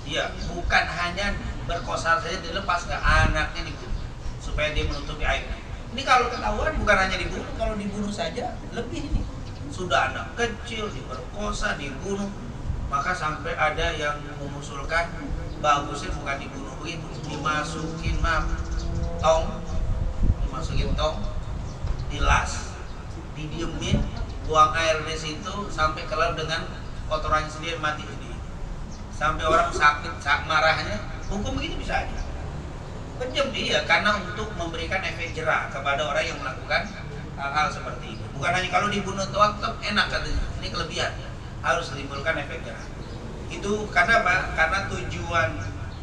Iya, bukan hanya berkosa saja dilepas, ke anaknya dibunuh supaya dia menutupi aibnya. Ini kalau ketahuan bukan hanya dibunuh, kalau dibunuh saja lebih ini. Sudah anak kecil diperkosa, dibunuh, maka sampai ada yang mengusulkan bagusnya bukan dibunuh begitu, dimasukin tong, dilas, didiemin, buang air di situ sampai kelar dengan kotorannya sendiri, mati sendiri. Sampai orang sakit, marahnya, hukum begini bisa aja. Kejam dia, karena untuk memberikan efek jerah kepada orang yang melakukan hal-hal seperti ini. Bukan hanya kalau dibunuh doang tetap enak katanya, ini kelebihan, harus menimbulkan efek jerah. Itu karena apa? Karena tujuan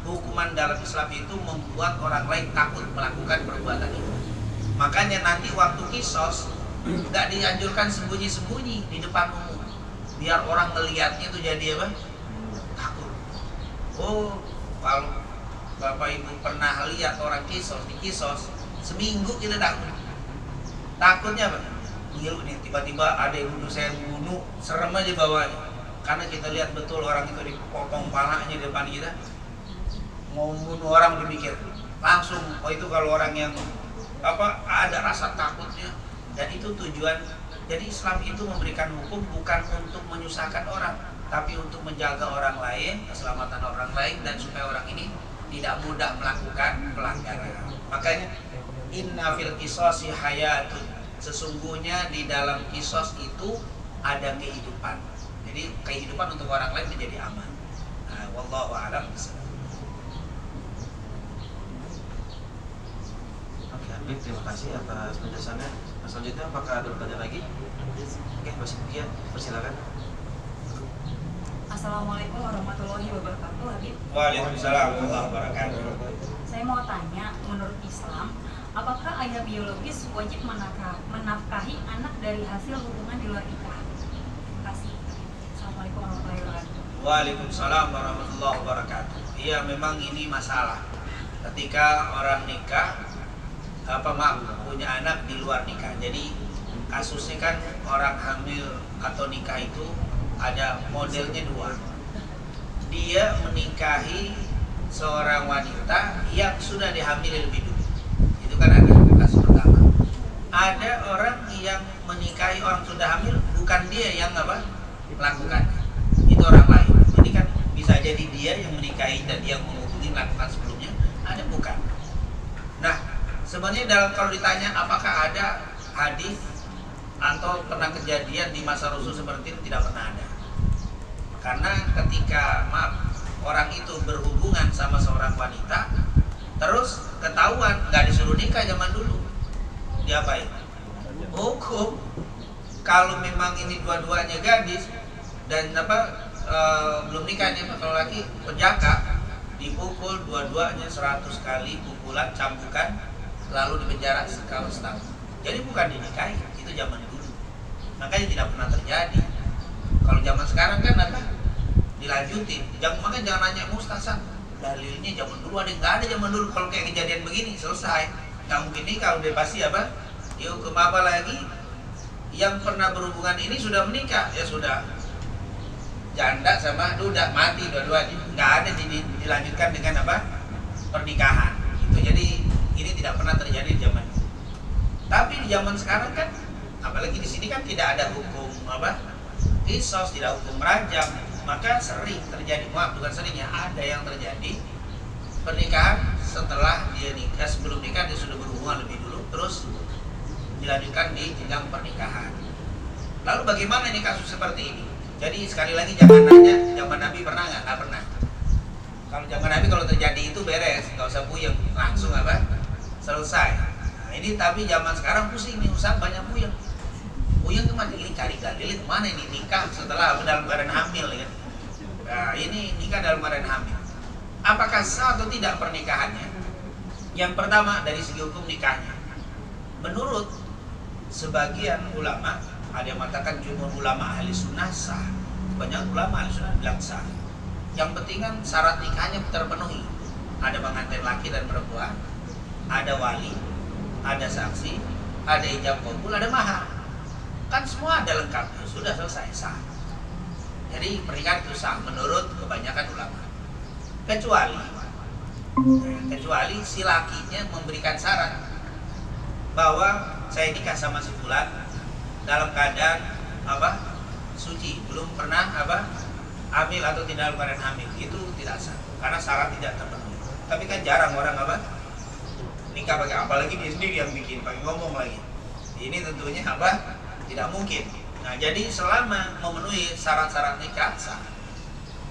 hukuman dalam Islam itu membuat orang lain takut melakukan perbuatan itu. Makanya nanti waktu kisos nggak dianjurkan sembunyi-sembunyi di depan umum, biar orang melihatnya itu jadi apa? Takut. Oh, kalau Bapak Ibu pernah lihat orang di kisos seminggu kita takut. Takutnya apa? Ngilu nih, tiba-tiba ada yang nuduh saya bunuh, serem aja bawahnya. Karena kita lihat betul orang itu dipotong palanya di depan kita, mau bunuh orang dipikir langsung. Oh, itu kalau orang yang ada rasa takutnya. Dan itu tujuan. Jadi Islam itu memberikan hukum bukan untuk menyusahkan orang, tapi untuk menjaga orang lain, keselamatan orang lain, dan supaya orang ini tidak mudah melakukan pelanggaran. Makanya inna fil qisasi hayatun, sesungguhnya di dalam kisos itu ada kehidupan. Jadi Jadi kehidupan untuk orang lain menjadi aman. Nah, wallahu a'lam. Oke, Habib, terima kasih atas penjelasannya. Selanjutnya apakah ada pertanyaan lagi? Oke, Mbak Cynthia, persilakan. Assalamualaikum warahmatullahi wabarakatuh, Habib. Waalaikumsalam warahmatullahi wabarakatuh. Saya mau tanya, menurut Islam, apakah ayah biologis wajib menafkahi anak dari hasil hubungan di luar nikah? Terima kasih. Assalamualaikum warahmatullahi wabarakatuh. Waalaikumsalam warahmatullahi wabarakatuh. Iya, memang ini masalah. Ketika orang nikah, punya anak di luar nikah. Jadi kasusnya kan orang hamil atau nikah itu ada modelnya dua. Dia menikahi seorang wanita yang sudah dihamili lebih dulu. Itu kan ada kasus pertama. Ada orang yang menikahi orang sudah hamil, bukan dia yang melakukannya. Itu orang lain. Jadi kan bisa jadi dia yang menikahi dan dia menghubungi melakukan sebelumnya, ada bukan. Nah, sebenarnya kalau ditanya apakah ada hadis atau pernah kejadian di masa Rasul seperti itu, tidak pernah ada. Karena ketika orang itu berhubungan sama seorang wanita, terus ketahuan nggak disuruh nikah zaman dulu, diapain? Hukum. Kalau memang ini dua-duanya gadis dan belum nikah, dia kalau laki penjaka, dipukul dua-duanya 100 kali pukulan cambukan, lalu dipenjara setahun. Jadi bukan dinikahi, itu zaman dulu. Makanya tidak pernah terjadi. Kalau zaman sekarang kan dilanjutin. Makanya jangan nanya Ustaz, dalilnya zaman dulu ada, nggak ada zaman dulu. Kalau kayak kejadian begini selesai, nggak mungkin nikah, udah pasti ya hukum apa lagi? Yang pernah berhubungan ini sudah menikah, ya sudah janda sama duda, mati dua-duanya. Nggak ada dilanjutkan dengan pernikahan. Itu jadi ini tidak pernah terjadi di zaman. Tapi di zaman sekarang kan, apalagi di sini kan tidak ada hukum kisos, tidak hukum rajam, maka sering terjadi, bukan sering ya, ada yang terjadi pernikahan setelah dia nikah, sebelum nikah dia sudah berhubungan lebih dulu, terus dilanjutkan di jenjang pernikahan. Lalu bagaimana ini kasus seperti ini? Jadi sekali lagi jangan nanya zaman Nabi pernah nggak? Nggak pernah. Kalau zaman Nabi kalau terjadi itu beres, nggak usah puyeng, langsung selesai. Nah, ini tapi zaman sekarang pusing nih, Ustaz, banyak puyeng. Puyeng kemana? Ini cari dalil kemana ini nikah setelah dalam keadaan hamil ya? Nah, ini nikah dalam keadaan hamil. Apakah sah atau tidak pernikahannya? Yang pertama dari segi hukum nikahnya. Menurut sebagian ulama, ada yang mengatakan jumhur ulama ahli sunnah sah. Banyak ulama ahli sunnah bilang sah. Yang penting kan syarat nikahnya terpenuhi. Ada pengantin laki dan perempuan, ada wali, ada saksi, ada ijab kabul, ada mahar. Kan semua ada lengkap, sudah selesai, sah. Jadi pernikahan itu sah menurut kebanyakan ulama. Kecuali si lakinya memberikan syarat bahwa saya nikah sama si fulan dalam keadaan suci, belum pernah hamil atau tidak dalam keadaan hamil, itu tidak sah karena syarat tidak terpenuhi. Tapi kan jarang orang nikah pakai, apalagi dia sendiri yang bikin, pakai ngomong lagi. Ini tentunya tidak mungkin. Nah, jadi selama memenuhi syarat-syarat nikah sah.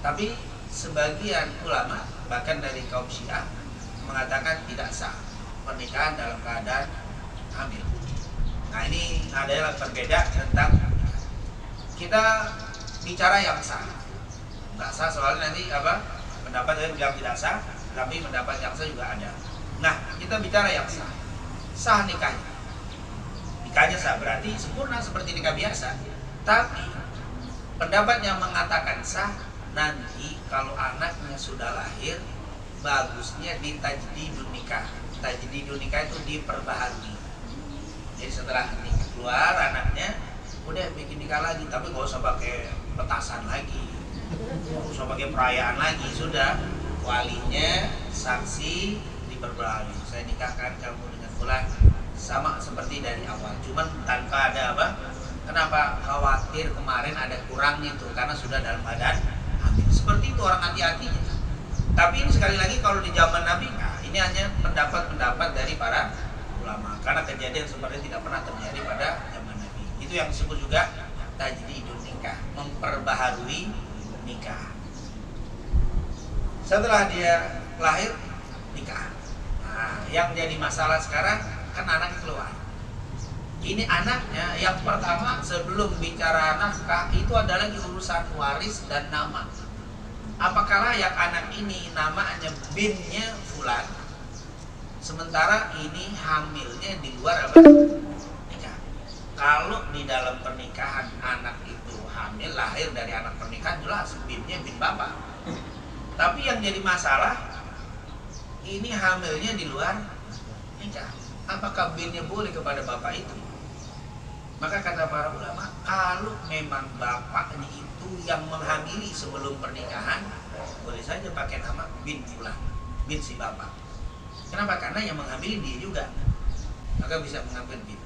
Tapi sebagian ulama bahkan dari kaum Syiah mengatakan tidak sah pernikahan dalam keadaan hamil. Nah, ini adalah berbeda tentang kita bicara yang sah. Nggak sah soalnya nanti pendapat yang bilang tidak sah, tapi pendapat yang sah juga ada. Nah, kita bicara yang sah. Sah nikahnya. Nikahnya sah berarti sempurna seperti nikah biasa. Tapi pendapat yang mengatakan sah, nanti kalau anaknya sudah lahir, bagusnya ditajdidun nikah. Tajdidun nikah itu diperbaharui. Jadi setelah nikah keluar anaknya, udah bikin nikah lagi, tapi gak usah pakai petasan lagi, gak usah pakai perayaan lagi, sudah walinya saksi diperbaharui. Saya nikahkan kamu dengan fulan sama seperti dari awal, cuman tanpa ada kenapa khawatir kemarin ada kurangnya tuh, karena sudah dalam keadaan hamil. Seperti itu orang hati-hatinya. Tapi ini sekali lagi kalau di zaman Nabi, ini hanya pendapat-pendapat dari para ulama, karena kejadian seperti tidak pernah terjadi pada zaman Nabi. Itu yang disebut juga tajdidun nikah, memperbaharui nikah. Setelah dia lahir, nikah. Nah, yang jadi masalah sekarang kan anaknya keluar. Ini anaknya yang pertama sebelum bicara nafkah itu ada lagi urusan waris dan nama. Apakah layak anak ini namanya binnya fulan, sementara ini hamilnya di luar apa? Nikah. Kalau di dalam pernikahan anak itu hamil lahir dari anak pernikahan, jelas binnya bin bapak. Tapi yang jadi masalah ini hamilnya di luar nikah. Apakah binnya boleh kepada bapak itu? Maka kata para ulama, kalau memang bapaknya itu yang menghamili sebelum pernikahan, boleh saja pakai nama bin fulan, bin si bapak. Kenapa? Karena yang menghamili dia juga, maka bisa mengambil bin.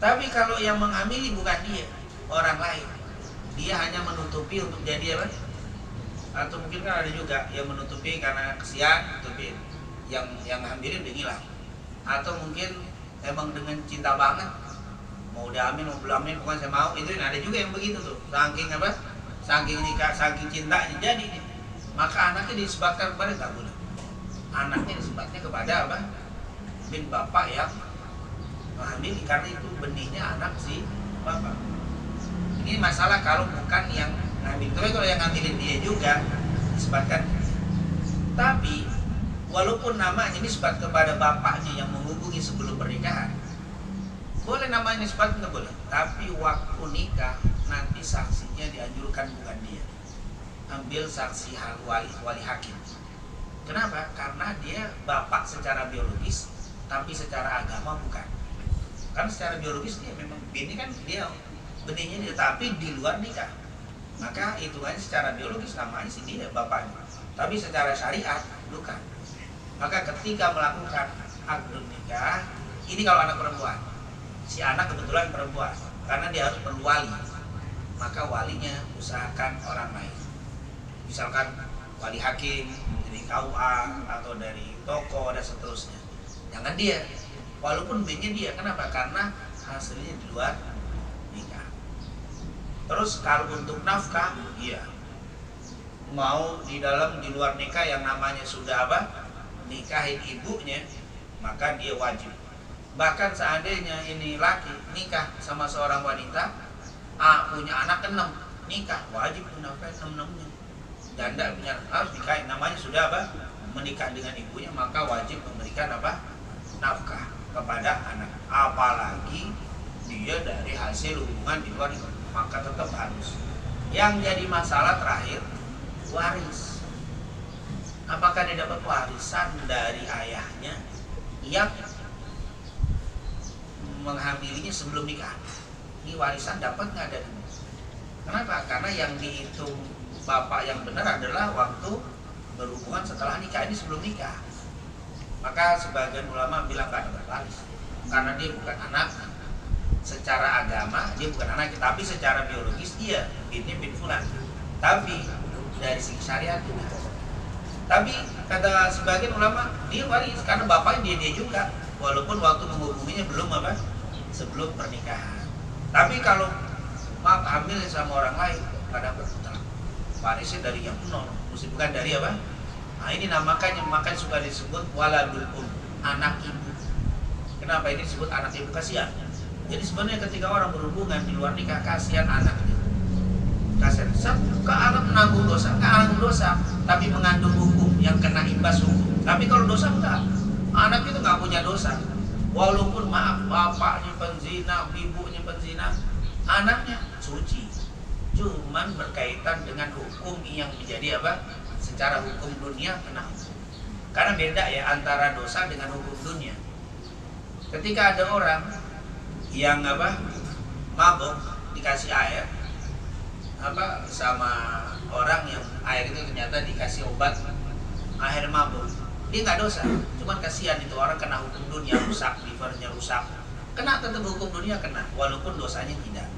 Tapi kalau yang menghamili bukan dia, orang lain, dia hanya menutupi untuk jadi apa? Atau mungkin kan ada juga yang menutupi karena kesian, tutupin. Yang hamilin udah ngilang. Atau mungkin emang dengan cinta banget, mau diamin mau belum amin, bukan saya mau, itu ada juga yang begitu tuh. Saking apa? Saking nikah, saking cintanya jadi nih. Maka anaknya disebutkan kepada tak boleh. Anaknya disebutnya kepada apa? Bin bapak yang menghamili, karena itu benihnya anak si bapak. Ini masalah kalau bukan yang ngambil. Tapi kalau yang ngambilin dia juga disebutkan. Tapi walaupun namanya disebut kepada bapaknya yang menghubungi sebelum pernikahan, boleh namanya disebut, nggak boleh. Tapi waktu nikah nanti saksinya dianjurkan bukan dia, ambil saksi wali hakim. Kenapa? Karena dia bapak secara biologis, tapi secara agama bukan. Kan secara biologis dia memang ini kan dia benihnya dia, tapi di luar nikah. Maka hitungannya secara biologis namanya sih dia bapaknya, tapi secara syariat bukan. Maka ketika melakukan akad nikah, ini kalau anak perempuan, si anak kebetulan perempuan, karena dia harus perlu wali, maka walinya usahakan orang lain. Misalkan wali hakim dari KUA atau dari toko dan seterusnya. Jangan dia, walaupun B-nya dia. Kenapa? Karena hasilnya di luar nikah. Terus kalau untuk nafkah, iya, mau di dalam di luar nikah yang namanya sudah apa? Nikahin ibunya, maka dia wajib. Bahkan seandainya ini laki nikah sama seorang wanita, punya anak ke-6, nikah wajib menafkahi 6-6-nya. Janda punya harus nikahin, namanya sudah apa? Menikah dengan ibunya, maka wajib memberikan apa? Nafkah kepada anak. Apalagi dia dari hasil hubungan di luar nikah, maka tetap harus. Yang jadi masalah terakhir, waris. Apakah dia dapat warisan dari ayahnya yang menghamilinya sebelum nikah? Ini warisan dapat nggak dari? Kenapa? Karena yang dihitung bapak yang benar adalah waktu berhubungan setelah nikah, ini sebelum nikah. Maka sebagian ulama bilang nggak dapat waris, karena dia bukan anak. Secara agama dia bukan anak, tapi secara biologis dia ini bin fulan. Tapi dari segi syariat tidak. Tapi kata sebagian ulama dia waris karena bapaknya dia juga, walaupun waktu menghubunginya belum apa? Sebelum pernikahan. Tapi kalau hamil sama orang lain nggak dapat putra, warisnya dari yang nol, mesti bukan dari apa? Nah ini makanya suka disebut waladul anak ibu. Kenapa ini disebut anak ibu? Kasihan. Jadi sebenarnya ketika orang berhubungan di luar nikah, kasihan anaknya. Kasihan. Ke anak menanggung dosa, tapi mengandung hukum yang kena imbas hukum. Tapi kalau dosa enggak, anak itu nggak punya dosa. Walaupun maaf bapaknya penzina, ibunya penzina, anaknya suci. Cuman berkaitan dengan hukum yang menjadi apa? Secara hukum dunia kena. Karena beda ya antara dosa dengan hukum dunia. Ketika ada orang yang apa? Mabuk dikasih air sama orang yang air itu ternyata dikasih obat air mabuk, dia nggak dosa, cuman kasihan itu orang kena hukum dunia, rusak livernya, rusak, kena tetap hukum dunia kena, walaupun dosanya tidak.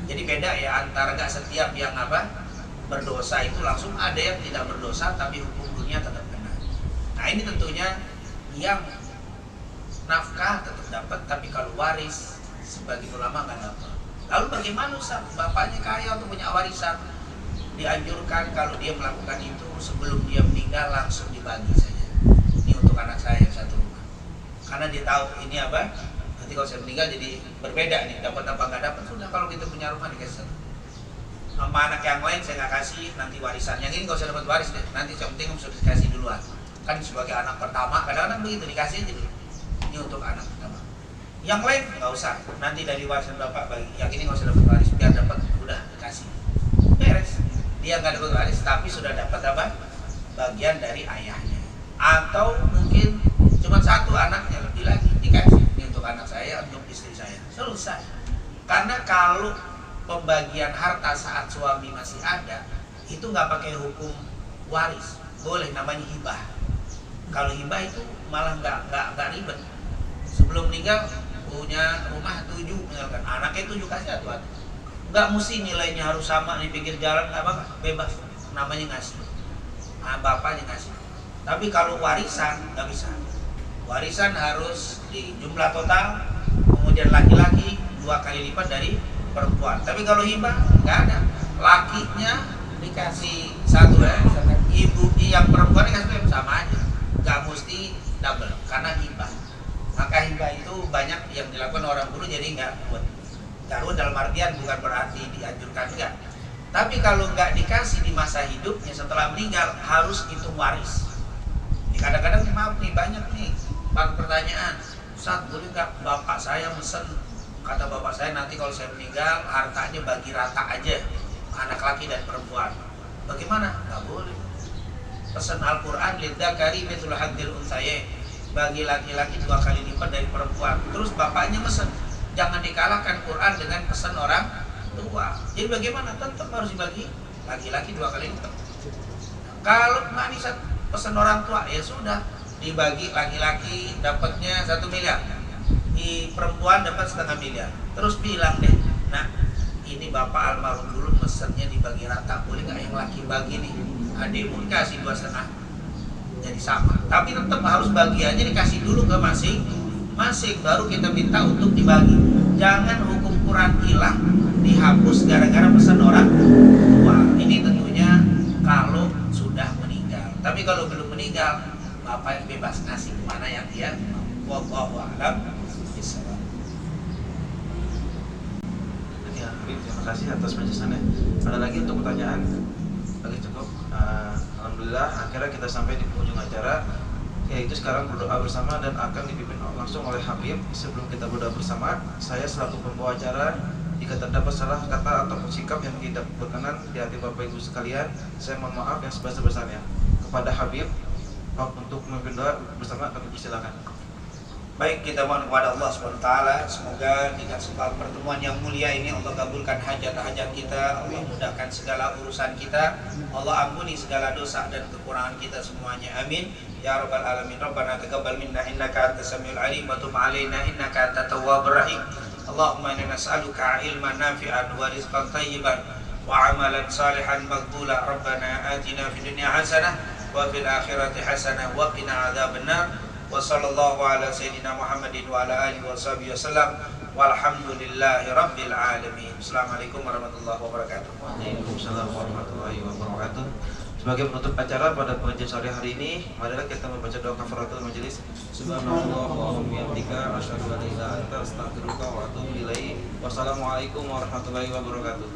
Jadi beda ya antara nggak setiap yang apa berdosa itu langsung, ada yang tidak berdosa tapi hukum dunia tetap kena. Nah ini tentunya yang nafkah tetap dapat, tapi kalau waris sebagian ulama nggak dapat. Lalu bagaimana Ustaz? Bapaknya kaya untuk punya warisan. Dianjurkan kalau dia melakukan itu sebelum dia meninggal langsung dibagi saja. Ini untuk anak saya yang satu rumah. Karena dia tahu ini apa? Nanti kalau saya meninggal jadi berbeda nih, dapat apa nggak dapat. Sudah kalau kita punya rumah dikasih satu. Sama anak yang lain saya nggak kasih, nanti warisan yang ini kalau saya dapat waris deh, nanti yang penting sudah dikasih duluan. Kan sebagai anak pertama kadang-kadang begitu, dikasih aja dulu. Ini untuk anak pertama. Yang lain nggak usah, nanti dari warisan bapak bagi. Yang ini nggak usah dapat waris, biar dapat udah dikasih. Beres. Dia nggak dapat waris tapi sudah dapat apa? Bagian dari ayahnya. Atau mungkin cuma satu anaknya, lebih lagi dikasih. Ini untuk anak saya, untuk istri saya. Selesai. Karena kalau pembagian harta saat suami masih ada itu nggak pakai hukum waris, boleh, namanya hibah. Kalau hibah itu malah nggak ribet. Sebelum meninggal punya rumah 7 misalkan, anaknya 7 kasih satu. Nggak mesti nilainya harus sama di pinggir jalan, nggak apa, bebas, namanya ngasih. Nah, bapaknya ngasih. Tapi kalau warisan nggak bisa. Warisan harus di jumlah total, kemudian laki-laki 2 kali lipat dari perempuan. Tapi kalau hibah nggak ada, lakinya dikasih 1 ya, ibu yang perempuan dikasih sama aja, nggak mesti double karena hibah. Maka hibah itu banyak yang dilakukan orang dulu, jadi nggak buat. Taruh dalam artian bukan berarti dianjurkan, enggak. Tapi kalau nggak dikasih di masa hidupnya, setelah meninggal harus hitung waris. Kadang-kadang maaf nih, banyak nih pertanyaan, Ustaz boleh nggak bapak saya mesen, kata bapak saya nanti kalau saya meninggal hartanya bagi rata aja, anak laki dan perempuan. Bagaimana? Nggak boleh. Pesan Al-Quran, lidzakari mithlu hadzil unthayain, bagi laki-laki 2 kali lipat dari perempuan. Terus bapaknya mesen, jangan dikalahkan Quran dengan pesan orang tua. Jadi bagaimana? Tetap harus dibagi laki-laki 2 kali lipat. Kalau nggak bisa pesan orang tua, ya sudah dibagi, laki-laki dapatnya 1 miliar, di perempuan dapat 0,5 miliar. Terus bilang deh, nah ini bapak almarhum dulu mesennya dibagi rata, boleh nggak yang laki bagi nih, adikmu dikasih 2,5, jadi sama. Tapi tetap harus bagiannya dikasih dulu ke masing-masing, baru kita minta untuk dibagi. Jangan hukum Quran hilang, dihapus gara-gara pesan orang tua. Ini tentunya kalau sudah meninggal. Tapi kalau belum meninggal, bapak yang bebas ngasih kemana yang dia. Wallahu a'lam bishawab. Ya, Habib, terima kasih atas penjelasannya. Ada lagi untuk pertanyaan? Lagi cukup. Alhamdulillah, akhirnya kita sampai di penghujung acara, yaitu sekarang berdoa bersama dan akan dipimpin langsung oleh Habib. Sebelum kita berdoa bersama, saya selaku pembawa acara, jika terdapat salah kata atau sikap yang tidak berkenan di hati Bapak Ibu sekalian, saya mohon maaf yang sebesar-besarnya. Kepada Habib untuk memimpin doa bersama, kami persilakan. Baik, kita mohon kepada Allah SWT, semoga di kesempatan pertemuan yang mulia ini Allah kabulkan hajat-hajat kita, Allah mudahkan segala urusan kita, Allah ampuni segala dosa dan kekurangan kita semuanya, amin ya rabbal alamin. Rabbana taqabbal minna innaka antas samiul alim wa tub alaina innaka antat tawwabur rahim. Allahumma inna nas'aluka ilman nafi'an wa rizqan thayyiban wa amalan salihan maqbula. Rabbana atina fid dunya hasanah wa fil akhirati hasanah wa qina adzabannar. Wa sallallahu ala sayyidina Muhammadin wa ala alihi wa sahbihi wasallam walhamdulillahi rabbil alamin. Assalamualaikum warahmatullahi wabarakatuh. Waalaikumsalam warahmatullahi wabarakatuh. Sebagai penutup acara pada pengajian sore hari ini, marilah kita membaca doa kafaratul majelis. Subhanallah wa bihamdika asyhadu an la ilaha illa anta astaghfiruka wa atubu ilaik. Wassalamualaikum warahmatullahi wabarakatuh.